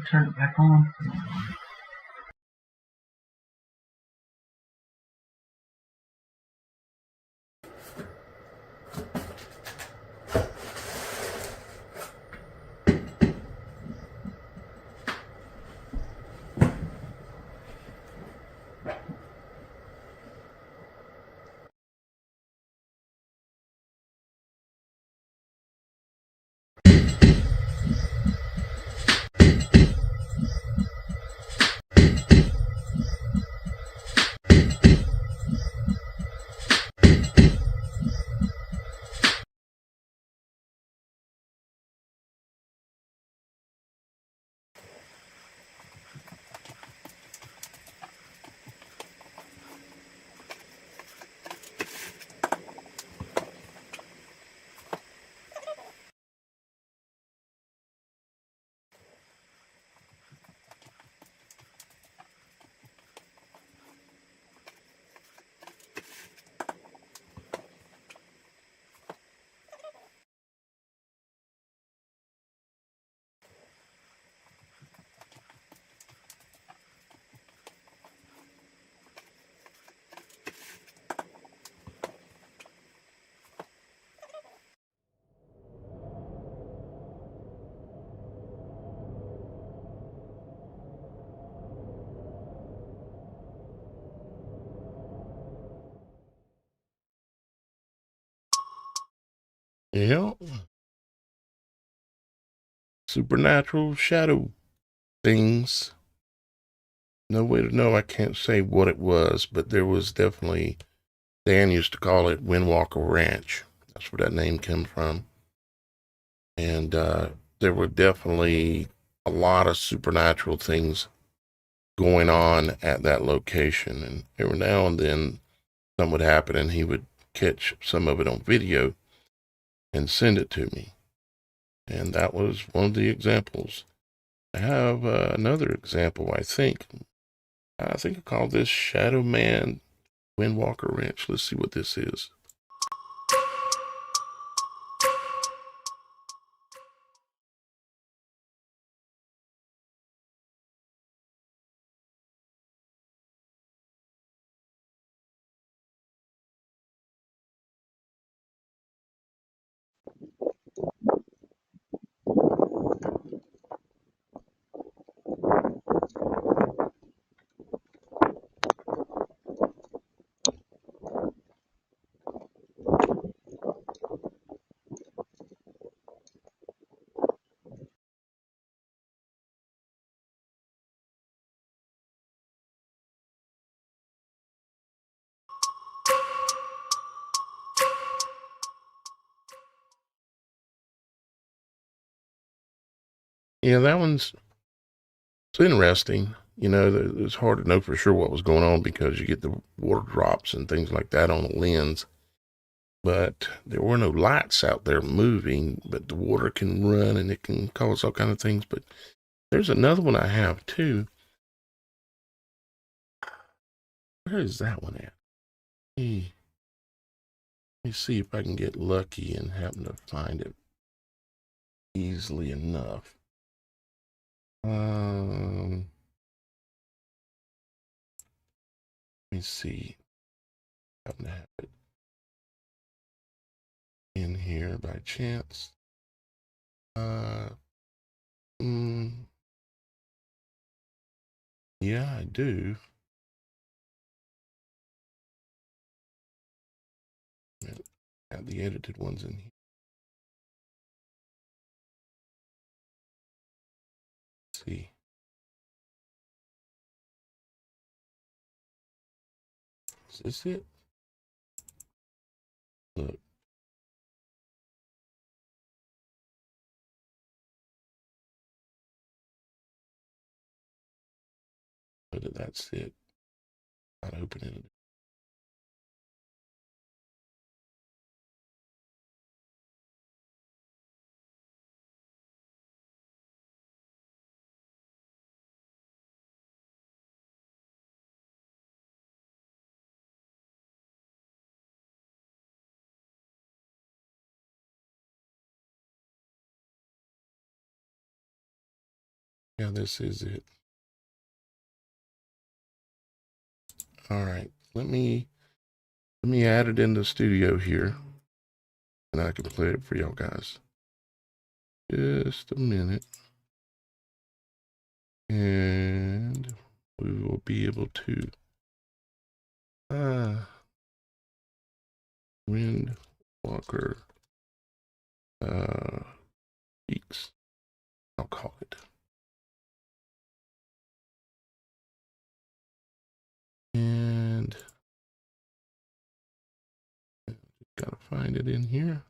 Turn it back on. Yeah. Supernatural shadow things. No way to know. I can't say what it was, but there was definitely, Dan used to call it Windwalker Ranch. That's where that name came from. And there were definitely a lot of supernatural things going on at that location. And every now and then something would happen and he would catch some of it on video and send it to me. And that was one of the examples. I have another example, I think. I call this Shadow Man Windwalker Ranch. Let's see what this is. Yeah, that one's it's interesting. You know, it's hard to know for sure what was going on because you get the water drops and things like that on the lens. But there were no lights out there moving, but the water can run and it can cause all kind of things. But there's another one I have too. Where is that one at? Let me see if I can get lucky and happen to find it easily enough. Let me see. Happen to have it in here by chance. Yeah, I do. Have the edited ones in here. Let's see. Is this it? Look. But that's it. Not opening it. Yeah, this is it. All right. Let me add it in the studio here. And I can play it for y'all guys. Just a minute. And we will be able to Wind Walker Pics, I'll call it. And gotta find it in here.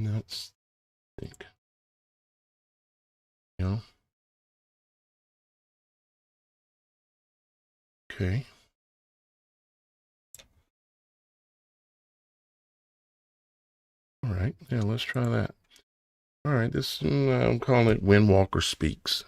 And that's, I think, you know. Okay. All right. Yeah, let's try that. All right. This I'm calling it Windwalker Speaks.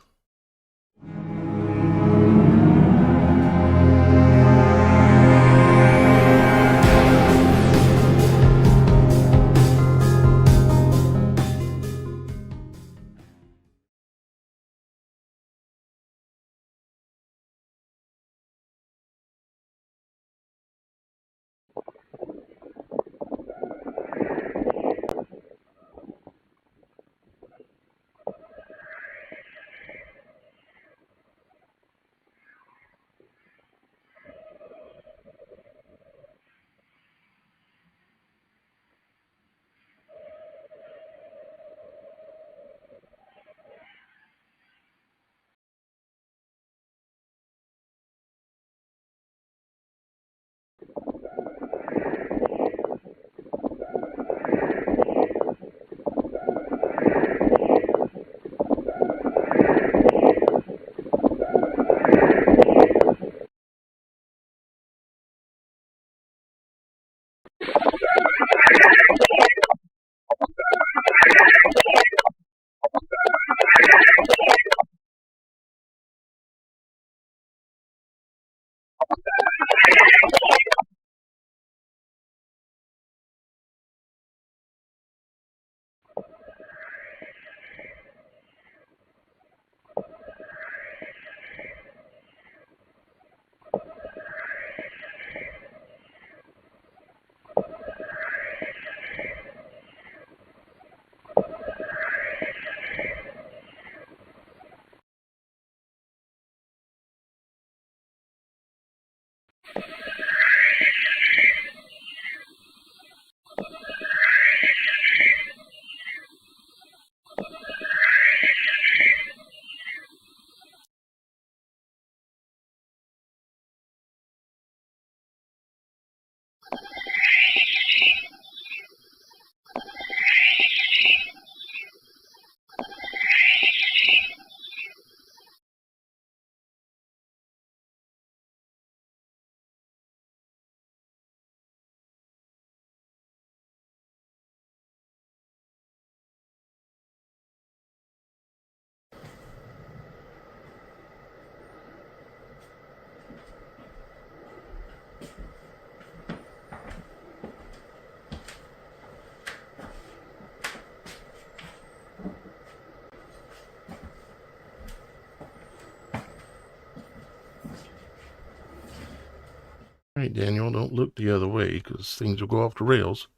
Daniel, don't look the other way because things will go off the rails.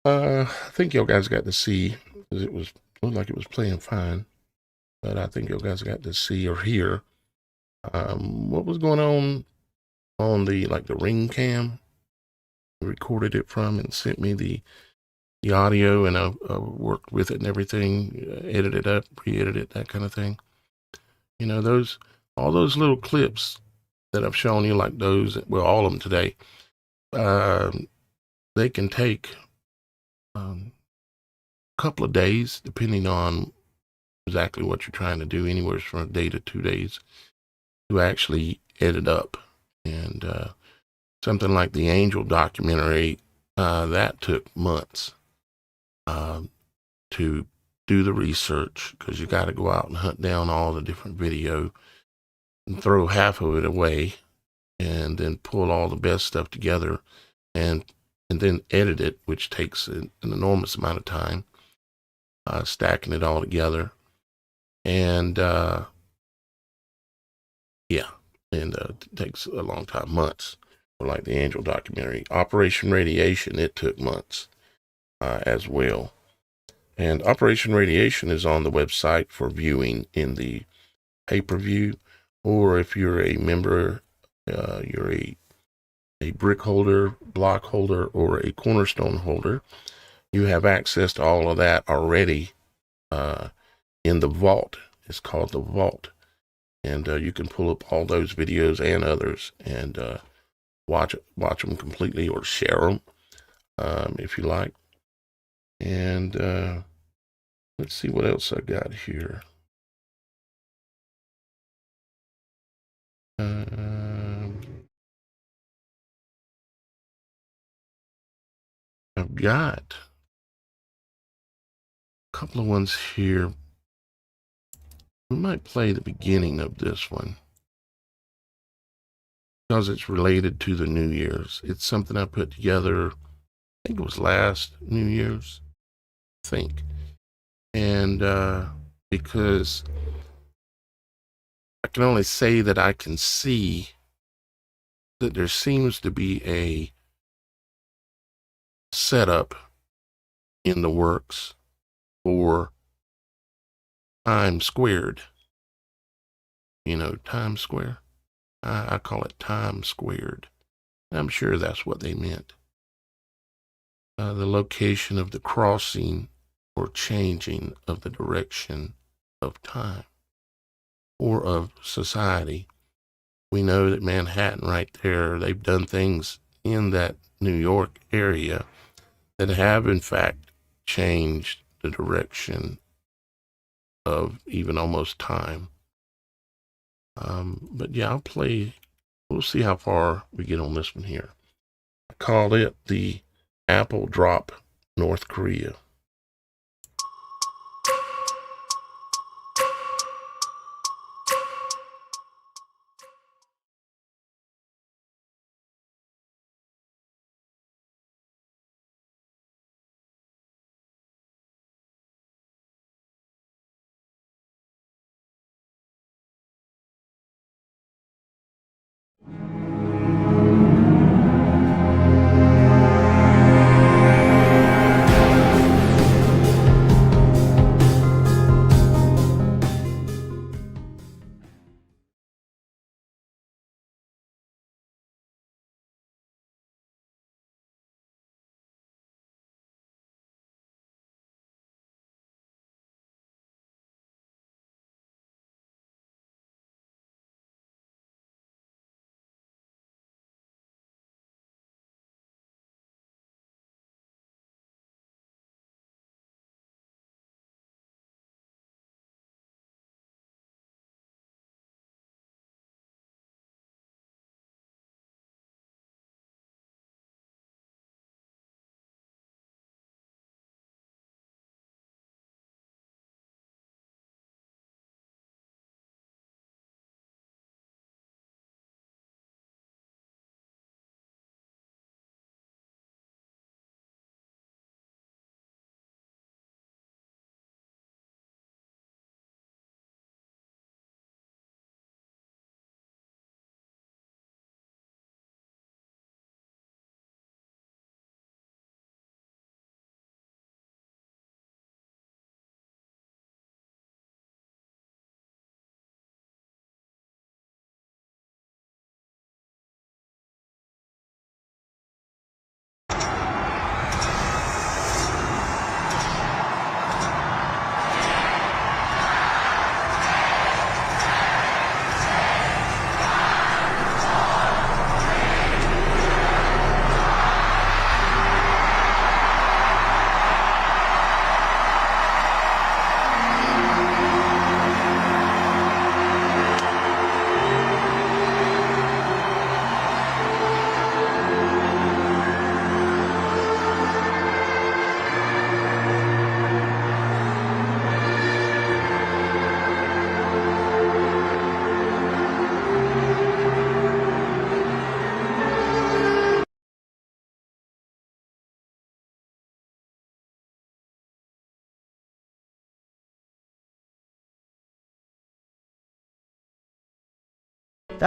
I think you guys got to see, because it looked like it was playing fine, but I think you guys got to see or hear what was going on the ring cam. Recorded it from and sent me the audio, and I worked with it and everything, edited it up, re-edited it, that kind of thing. You know, all those little clips that I've shown you, like those, well, all of them today, they can take a couple of days, depending on exactly what you're trying to do, anywhere from a day to 2 days to actually edit up. And something like the Angel documentary, that took months to do the research, because you got to go out and hunt down all the different video and throw half of it away, and then pull all the best stuff together and then edit it, which takes an enormous amount of time, stacking it all together. And it takes a long time, months. Like the Angel documentary. Operation Radiation, it took months as well. And Operation Radiation is on the website for viewing in the pay-per-view, or if you're a member, you're a brick holder, block holder, or a cornerstone holder, you have access to all of that already in the vault. It's called the vault. And you can pull up all those videos and others and watch them completely, or share them if you like. And let's see what else I got here. I've got a couple of ones here. We might play the beginning of this one, because it's related to the New Year's. It's something I put together, I think it was last New Year's, I think. And because I can only say that I can see that there seems to be a setup in the works for Times Squared. You know, Times Square. I call it Times Squared. I'm sure that's what they meant. The location of the crossing or changing of the direction of time or of society. We know that Manhattan right there, they've done things in that New York area that have in fact changed the direction of even almost time. But yeah, we'll see how far we get on this one here. I called it the Apple Drop North Korea.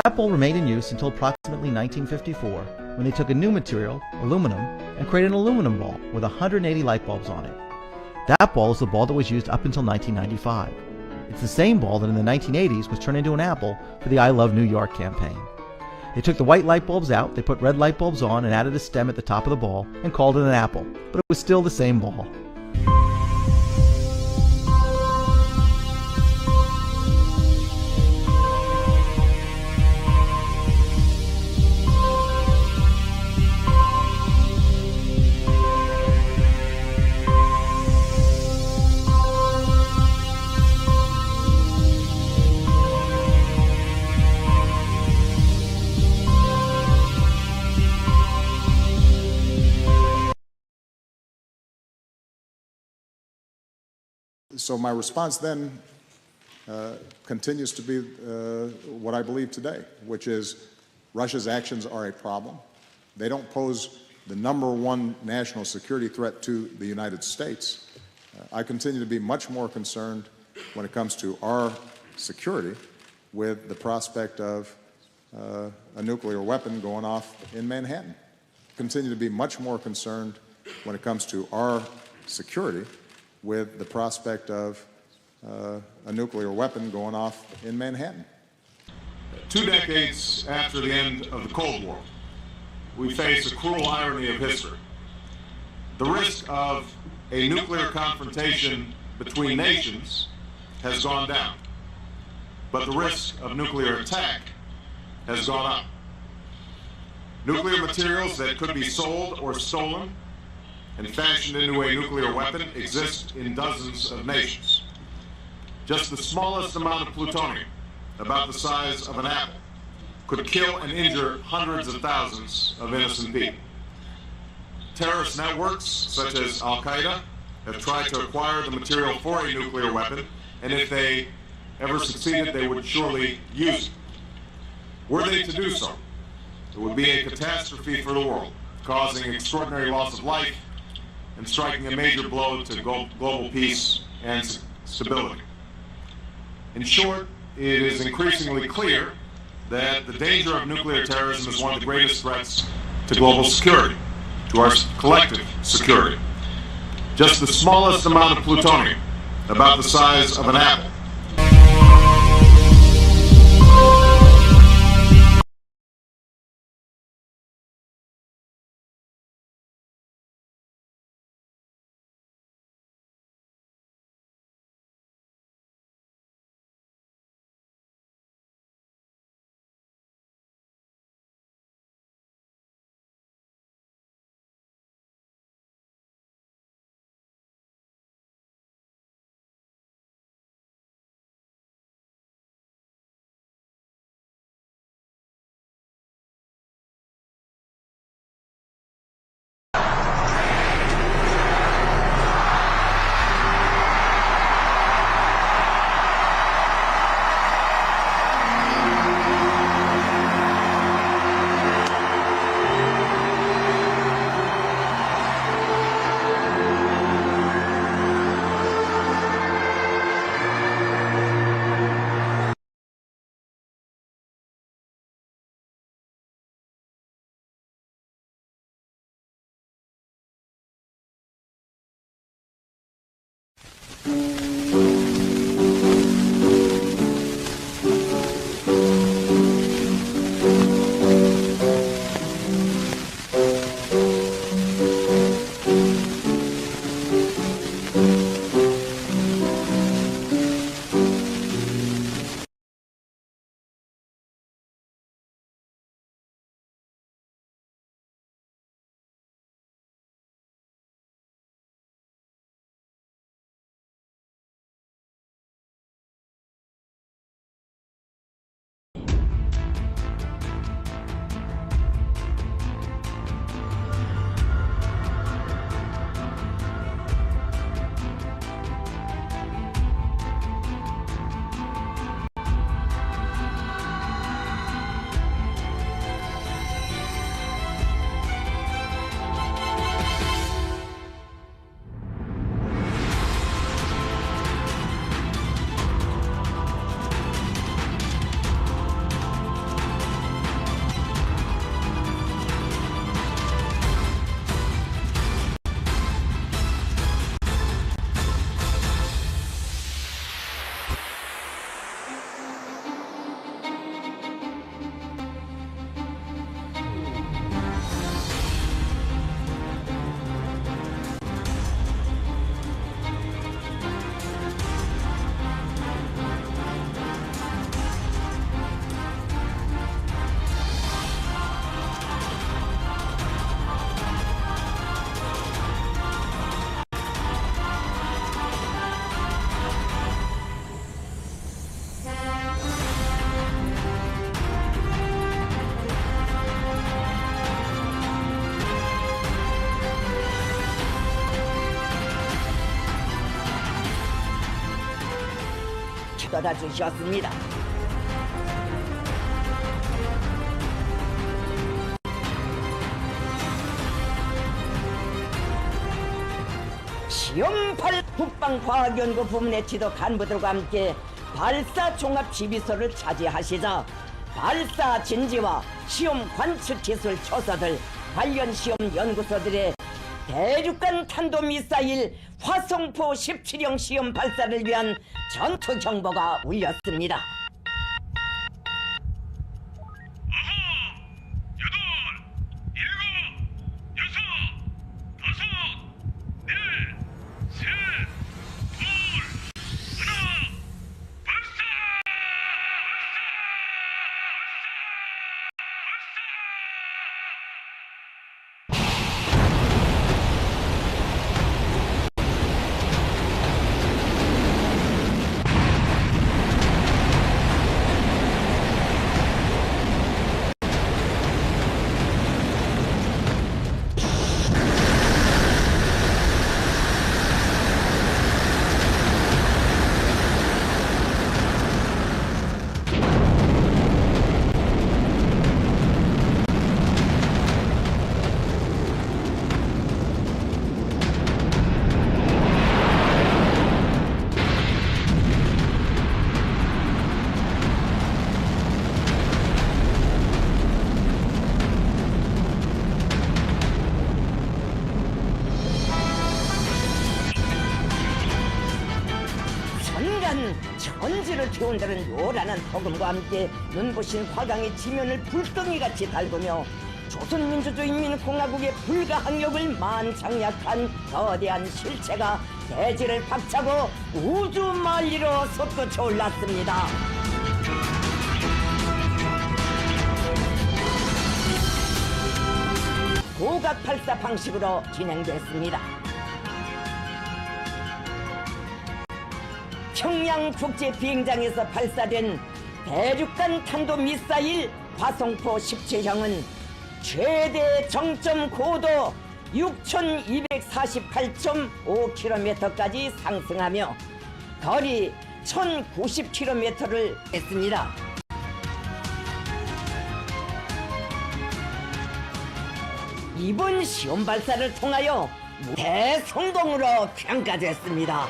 That ball remained in use until approximately 1954, when they took a new material, aluminum, and created an aluminum ball with 180 light bulbs on it. That ball is the ball that was used up until 1995. It's the same ball that in the 1980s was turned into an apple for the I Love New York campaign. They took the white light bulbs out, they put red light bulbs on and added a stem at the top of the ball and called it an apple, but it was still the same ball. So my response then continues to be what I believe today, which is Russia's actions are a problem. They don't pose the #1 national security threat to the United States. I continue to be much more concerned when it comes to our security with the prospect of a nuclear weapon going off in Manhattan. Continue to be much more concerned when it comes to our security with the prospect of a nuclear weapon going off in Manhattan. 2 decades after the end of the Cold War, we face a cruel irony of history. The risk of a nuclear confrontation between nations has gone down, but the risk of nuclear attack has gone up. Nuclear materials that could be sold or stolen and fashioned into a nuclear weapon exist in dozens of nations. Just the smallest amount of plutonium, about the size of an apple, could kill and injure hundreds of thousands of innocent people. Terrorist networks, such as Al-Qaeda, have tried to acquire the material for a nuclear weapon, and if they ever succeeded, they would surely use it. Were they to do so, it would be a catastrophe for the world, causing extraordinary loss of life and striking a major blow to global peace and stability. In short, it is increasingly clear that the danger of nuclear terrorism is one of the greatest threats to global security, to our collective security. Just the smallest amount of plutonium, about the size of an apple, 떠다 주셨습니다. 시험발 국방과학연구 부문의 지도 간부들과 함께 발사 종합 지휘소를 차지하시자 발사 진지와 시험 관측 기술 초서들 관련 시험 연구소들의 대륙간 탄도미사일 화성포 17형 시험 발사를 위한 전투 경보가 울렸습니다. 천지를 태운다는 요란한 폭음과 함께 눈부신 화강의 지면을 불덩이같이 달구며 조선민주주의인민공화국의 불가항력을 만장약한 거대한 실체가 대지를 박차고 우주 만리로 솟구쳐 올랐습니다. 고각 발사 방식으로 진행됐습니다. 평양국제비행장에서 발사된 대륙간 탄도미사일 화성포 17형은 최대 정점 고도 6,248.5km까지 상승하며 거리 1,090km를 했습니다. 이번 시험 발사를 통하여 대성공으로 평가됐습니다.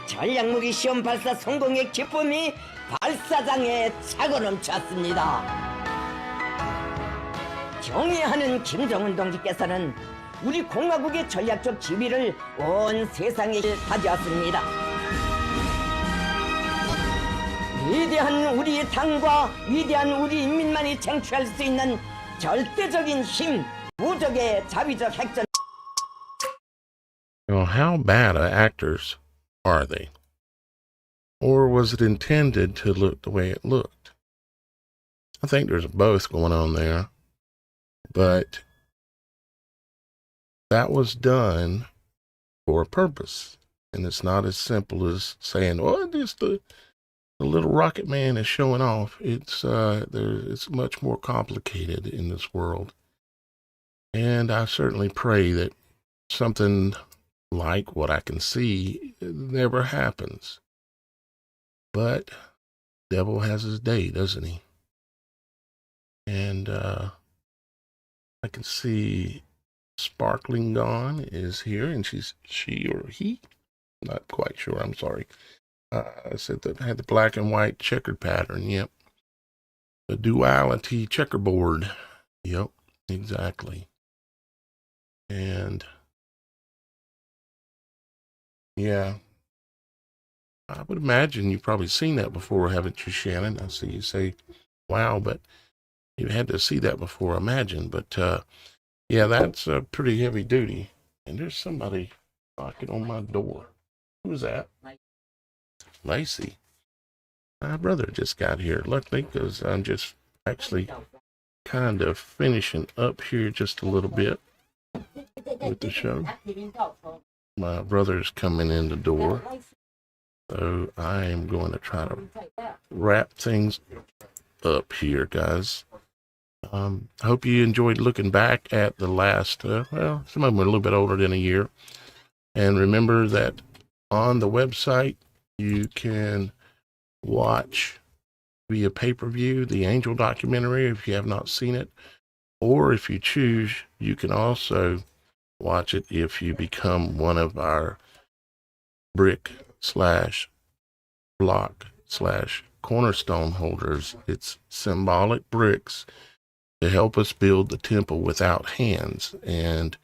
전략무기 시험 발사 성공의 기쁨이 발사장에 차고 넘쳤습니다. 경애하는 김정은 동지께서는 우리 공화국의 전략적 지위를 온 세상에 가져왔습니다. 위대한 우리 당과 위대한 우리 인민만이 쟁취할 수 있는 절대적인 힘, 무적의 자위적 핵전. How bad actors are they? Or was it intended to look the way it looked? I think there's both going on there, but that was done for a purpose. And it's not as simple as saying, oh, just the little rocket man is showing off. It's much more complicated in this world. And I certainly pray that something like what I can see never happens. But devil has his day, doesn't he? And I can see Sparkling Gone is here, and she or he, not quite sure, I'm sorry. I said that had the black and white checkered pattern. Yep. The duality checkerboard. Yep, exactly. And yeah, I would imagine you've probably seen that before, haven't you, Shannon? I see you say, wow, but you had to see that before, I imagine. But yeah, that's pretty heavy duty. And there's somebody knocking on my door. Who's that? Lacey. My brother just got here, luckily, because I'm just actually kind of finishing up here just a little bit with the show. My brother's coming in the door. So I am going to try to wrap things up here, guys. I hope you enjoyed looking back at the last, well, some of them are a little bit older than a year. And remember that on the website, you can watch via pay-per-view the Angel documentary if you have not seen it. Or if you choose, you can also watch it if you become one of our brick/block/cornerstone holders. It's symbolic bricks to help us build the temple without hands. And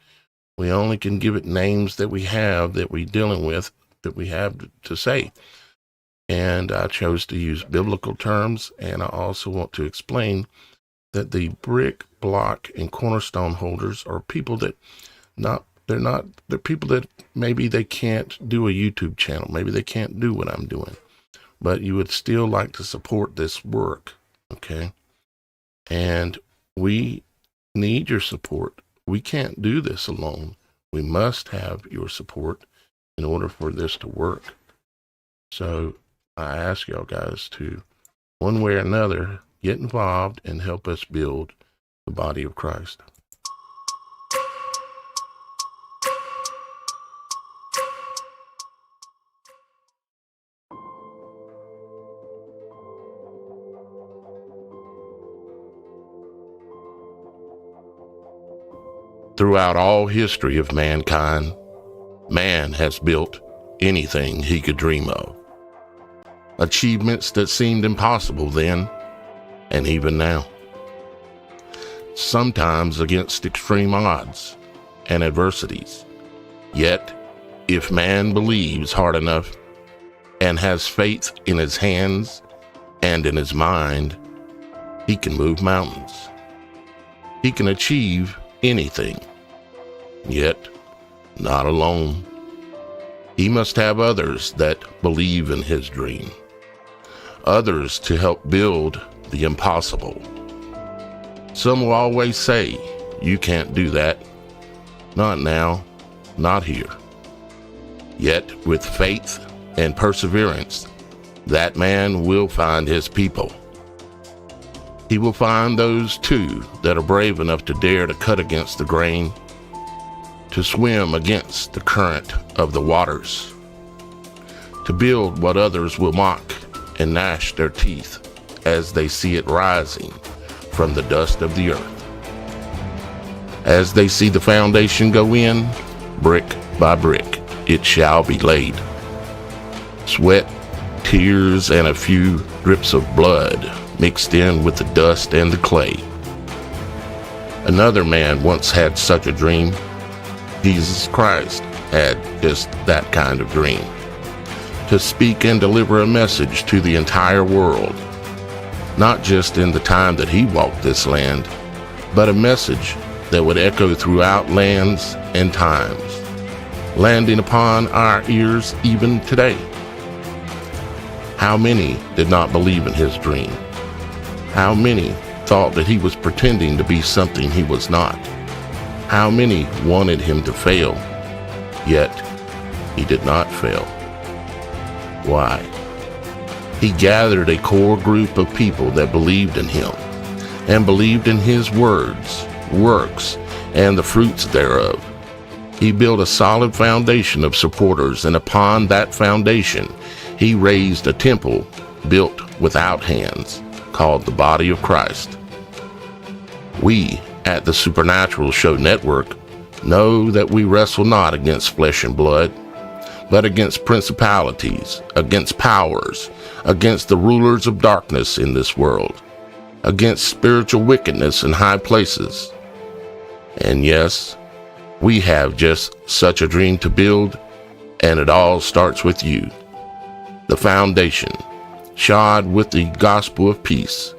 we only can give it names that we have, that we're dealing with, that we have to say. And I chose to use biblical terms. And I also want to explain that the brick, block, and cornerstone holders are people that they're people that maybe they can't do a YouTube channel. Maybe they can't do what I'm doing, but you would still like to support this work. Okay. And we need your support. We can't do this alone. We must have your support in order for this to work. So I ask y'all guys to, one way or another, get involved and help us build the body of Christ. Throughout all history of mankind, man has built anything he could dream of. Achievements that seemed impossible then, and even now. Sometimes against extreme odds and adversities. Yet, if man believes hard enough and has faith in his hands and in his mind, he can move mountains. He can achieve anything. Yet, not alone. He must have others that believe in his dream. Others to help build the impossible. Some will always say, you can't do that. Not now, not here. Yet, with faith and perseverance, that man will find his people. He will find those too that are brave enough to dare to cut against the grain, to swim against the current of the waters, to build what others will mock and gnash their teeth as they see it rising from the dust of the earth. As they see the foundation go in, brick by brick, it shall be laid. Sweat, tears, and a few drips of blood mixed in with the dust and the clay. Another man once had such a dream. Jesus Christ had just that kind of dream. To speak and deliver a message to the entire world. Not just in the time that he walked this land, but a message that would echo throughout lands and times, landing upon our ears even today. How many did not believe in his dream? How many thought that he was pretending to be something he was not? How many wanted him to fail? Yet he did not fail. Why? He gathered a core group of people that believed in him and believed in his words, works, and the fruits thereof. He built a solid foundation of supporters, and upon that foundation, he raised a temple built without hands, called the body of Christ. We at the Supernatural Show Network know that we wrestle not against flesh and blood, but against principalities, against powers, against the rulers of darkness in this world, against spiritual wickedness in high places. And yes, we have just such a dream to build, and it all starts with you. The foundation, shod with the gospel of peace.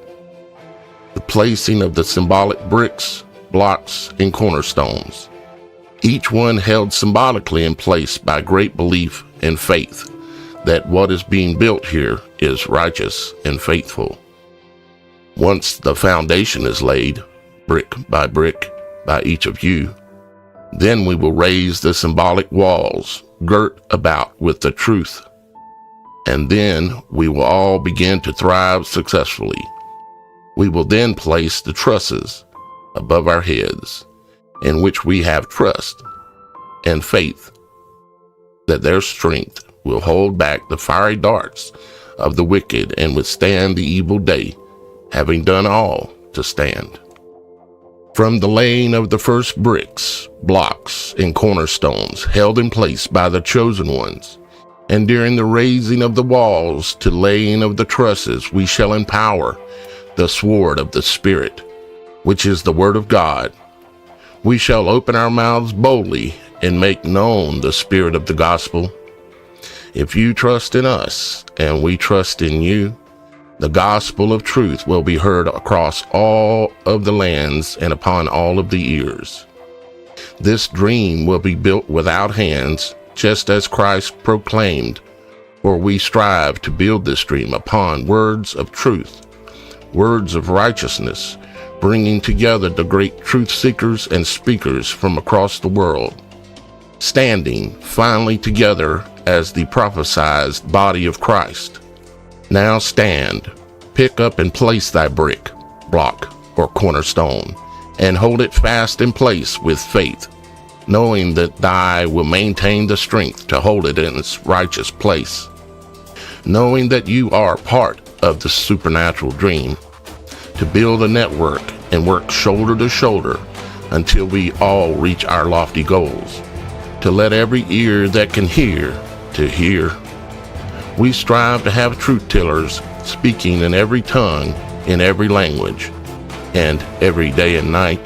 The placing of the symbolic bricks, blocks, and cornerstones. Each one held symbolically in place by great belief and faith that what is being built here is righteous and faithful. Once the foundation is laid, brick by each of you, then we will raise the symbolic walls girt about with the truth. And then we will all begin to thrive successfully. We will then place the trusses above our heads, in which we have trust and faith that their strength will hold back the fiery darts of the wicked and withstand the evil day, having done all to stand. From the laying of the first bricks, blocks, and cornerstones held in place by the chosen ones, and during the raising of the walls to laying of the trusses, we shall empower the sword of the Spirit, which is the word of God. We shall open our mouths boldly and make known the spirit of the gospel. If you trust in us and we trust in you, the gospel of truth will be heard across all of the lands and upon all of the ears. This dream will be built without hands, just as Christ proclaimed, for we strive to build this dream upon words of truth, words of righteousness, bringing together the great truth seekers and speakers from across the world, standing finally together as the prophesied body of Christ. Now stand, pick up and place thy brick, block, or cornerstone, and hold it fast in place with faith, knowing that thy will maintain the strength to hold it in its righteous place, knowing that you are part of the supernatural dream, to build a network and work shoulder to shoulder until we all reach our lofty goals, to let every ear that can hear to hear. We strive to have truth tellers speaking in every tongue, in every language, and every day and night.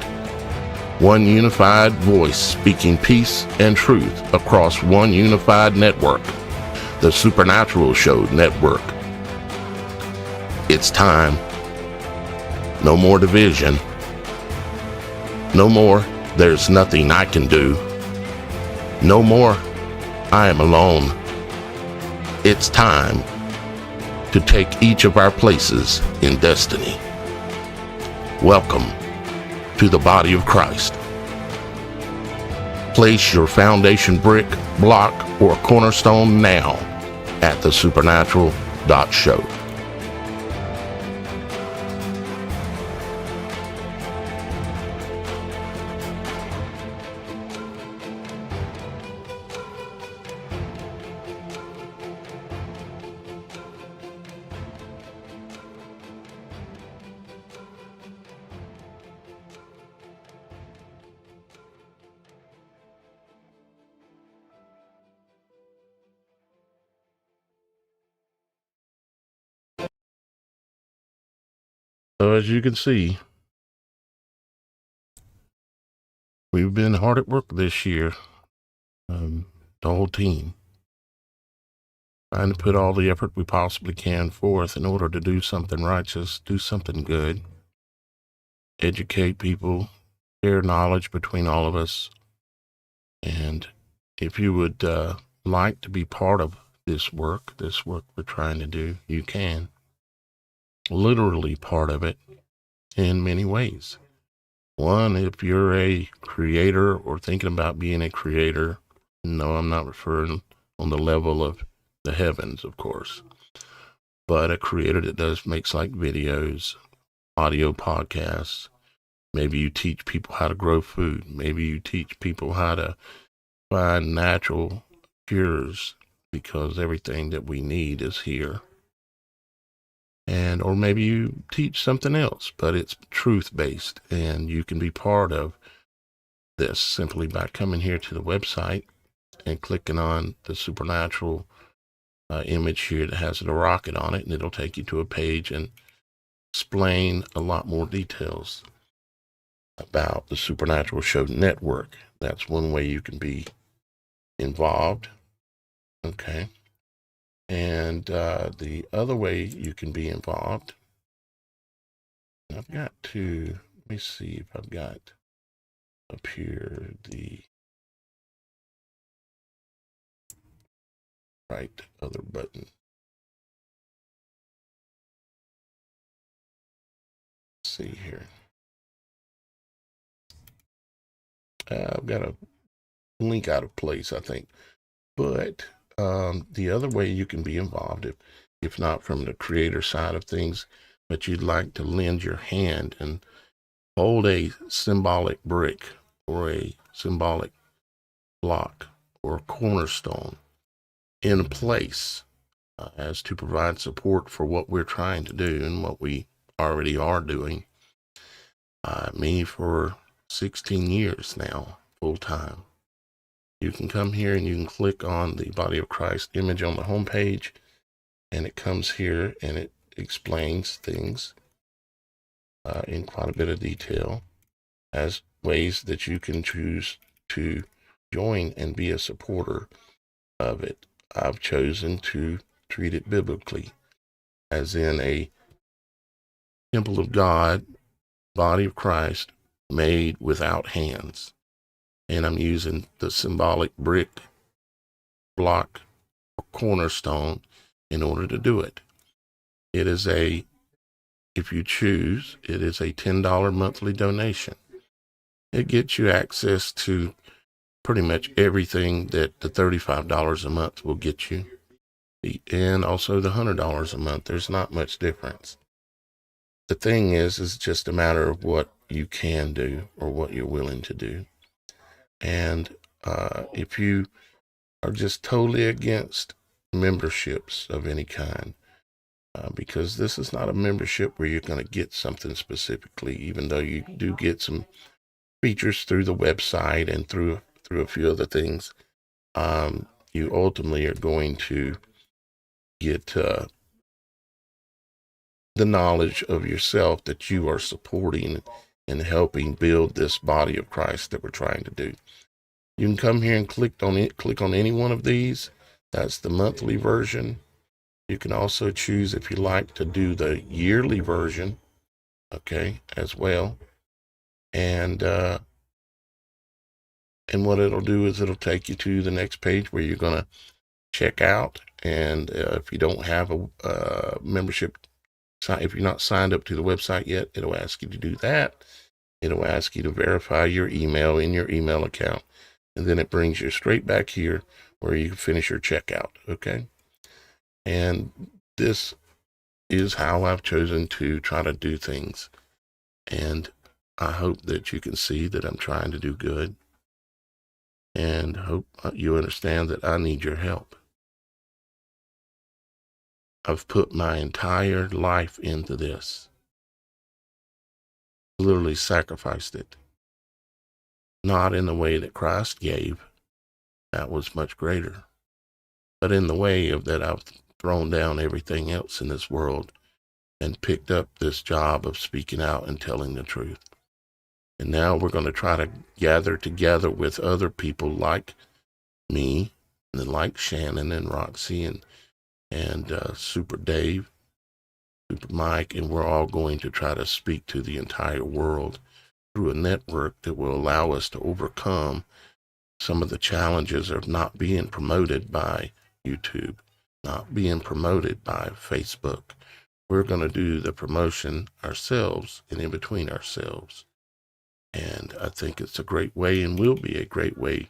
One unified voice speaking peace and truth across one unified network, the Supernatural Show Network. It's time. No more division. No more, there's nothing I can do. No more, I am alone. It's time to take each of our places in destiny. Welcome to the body of Christ. Place your foundation brick, block, or cornerstone now at thesupernatural.show. So as you can see, we've been hard at work this year, the whole team, trying to put all the effort we possibly can forth in order to do something righteous, do something good, educate people, share knowledge between all of us. And if you would like to be part of this work we're trying to do, you can. Literally part of it in many ways. One, if you're a creator or thinking about being a creator, no, I'm not referring on the level of the heavens, of course, but a creator that makes like videos, audio podcasts. Maybe you teach people how to grow food. Maybe you teach people how to find natural cures, because everything that we need is here. And or maybe you teach something else, but it's truth-based, and you can be part of this simply by coming here to the website and clicking on the supernatural image here that has the rocket on it, and it'll take you to a page and explain a lot more details about the Supernatural Show Network. That's one way you can be involved. Okay. And the other way you can be involved, I've got to, let me see if I've got up here the right other button. Let's see here. I've got a link out of place, I think. But the other way you can be involved, if not from the creator side of things, but you'd like to lend your hand and hold a symbolic brick or a symbolic block or cornerstone in place as to provide support for what we're trying to do and what we already are doing. Me for 16 years now, full time. You can come here and you can click on the Body of Christ image on the homepage, and it comes here and it explains things in quite a bit of detail as ways that you can choose to join and be a supporter of it. I've chosen to treat it biblically, as in a temple of God, body of Christ, made without hands. And I'm using the symbolic brick, block, or cornerstone in order to do it. It is if you choose, it is a $10 monthly donation. It gets you access to pretty much everything that the $35 a month will get you, and also the $100 a month. There's not much difference. The thing is just a matter of what you can do or what you're willing to do. And if you are just totally against memberships of any kind, because this is not a membership where you're going to get something specifically, even though you do get some features through the website and through a few other things, you ultimately are going to get the knowledge of yourself that you are supporting and helping build this body of Christ that we're trying to do. You can come here and click on any one of these. That's the monthly version. You can also choose, if you like, to do the yearly version, okay, as well. And what it'll do is it'll take you to the next page where you're going to check out. And if you don't have a membership, if you're not signed up to the website yet, it'll ask you to do that. It'll ask you to verify your email in your email account. And then it brings you straight back here where you can finish your checkout, okay? And this is how I've chosen to try to do things. And I hope that you can see that I'm trying to do good. And hope you understand that I need your help. I've put my entire life into this. Literally sacrificed it. Not in the way that Christ gave. That was much greater. But in the way of that I've thrown down everything else in this world and picked up this job of speaking out and telling the truth. And now we're going to try to gather together with other people like me, and like Shannon and Roxy and Super Dave, Super Mike, and we're all going to try to speak to the entire world through a network that will allow us to overcome some of the challenges of not being promoted by YouTube, not being promoted by Facebook. We're going to do the promotion ourselves and in between ourselves. And I think it's a great way and will be a great way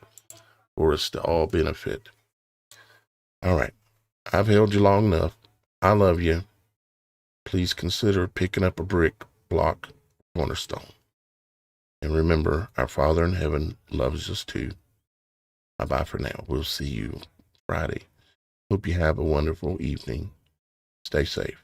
for us to all benefit. All right. I've held you long enough. I love you. Please consider picking up a brick, block, cornerstone. And remember, our Father in heaven loves us too. Bye-bye for now. We'll see you Friday. Hope you have a wonderful evening. Stay safe.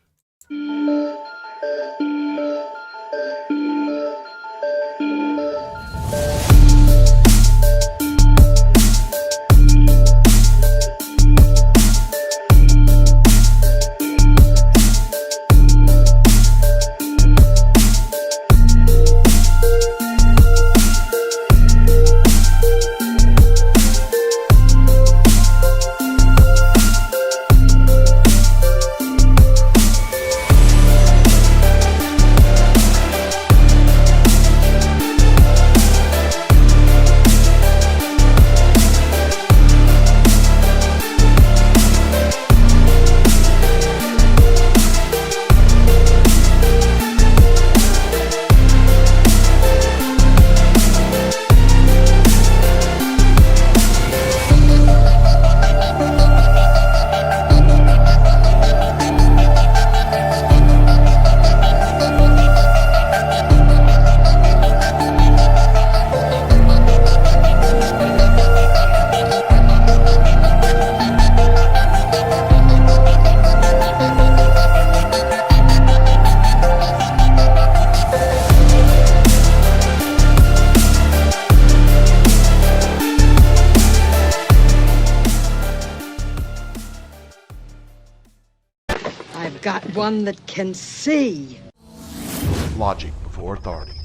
I've got one that can see. Logic before authority.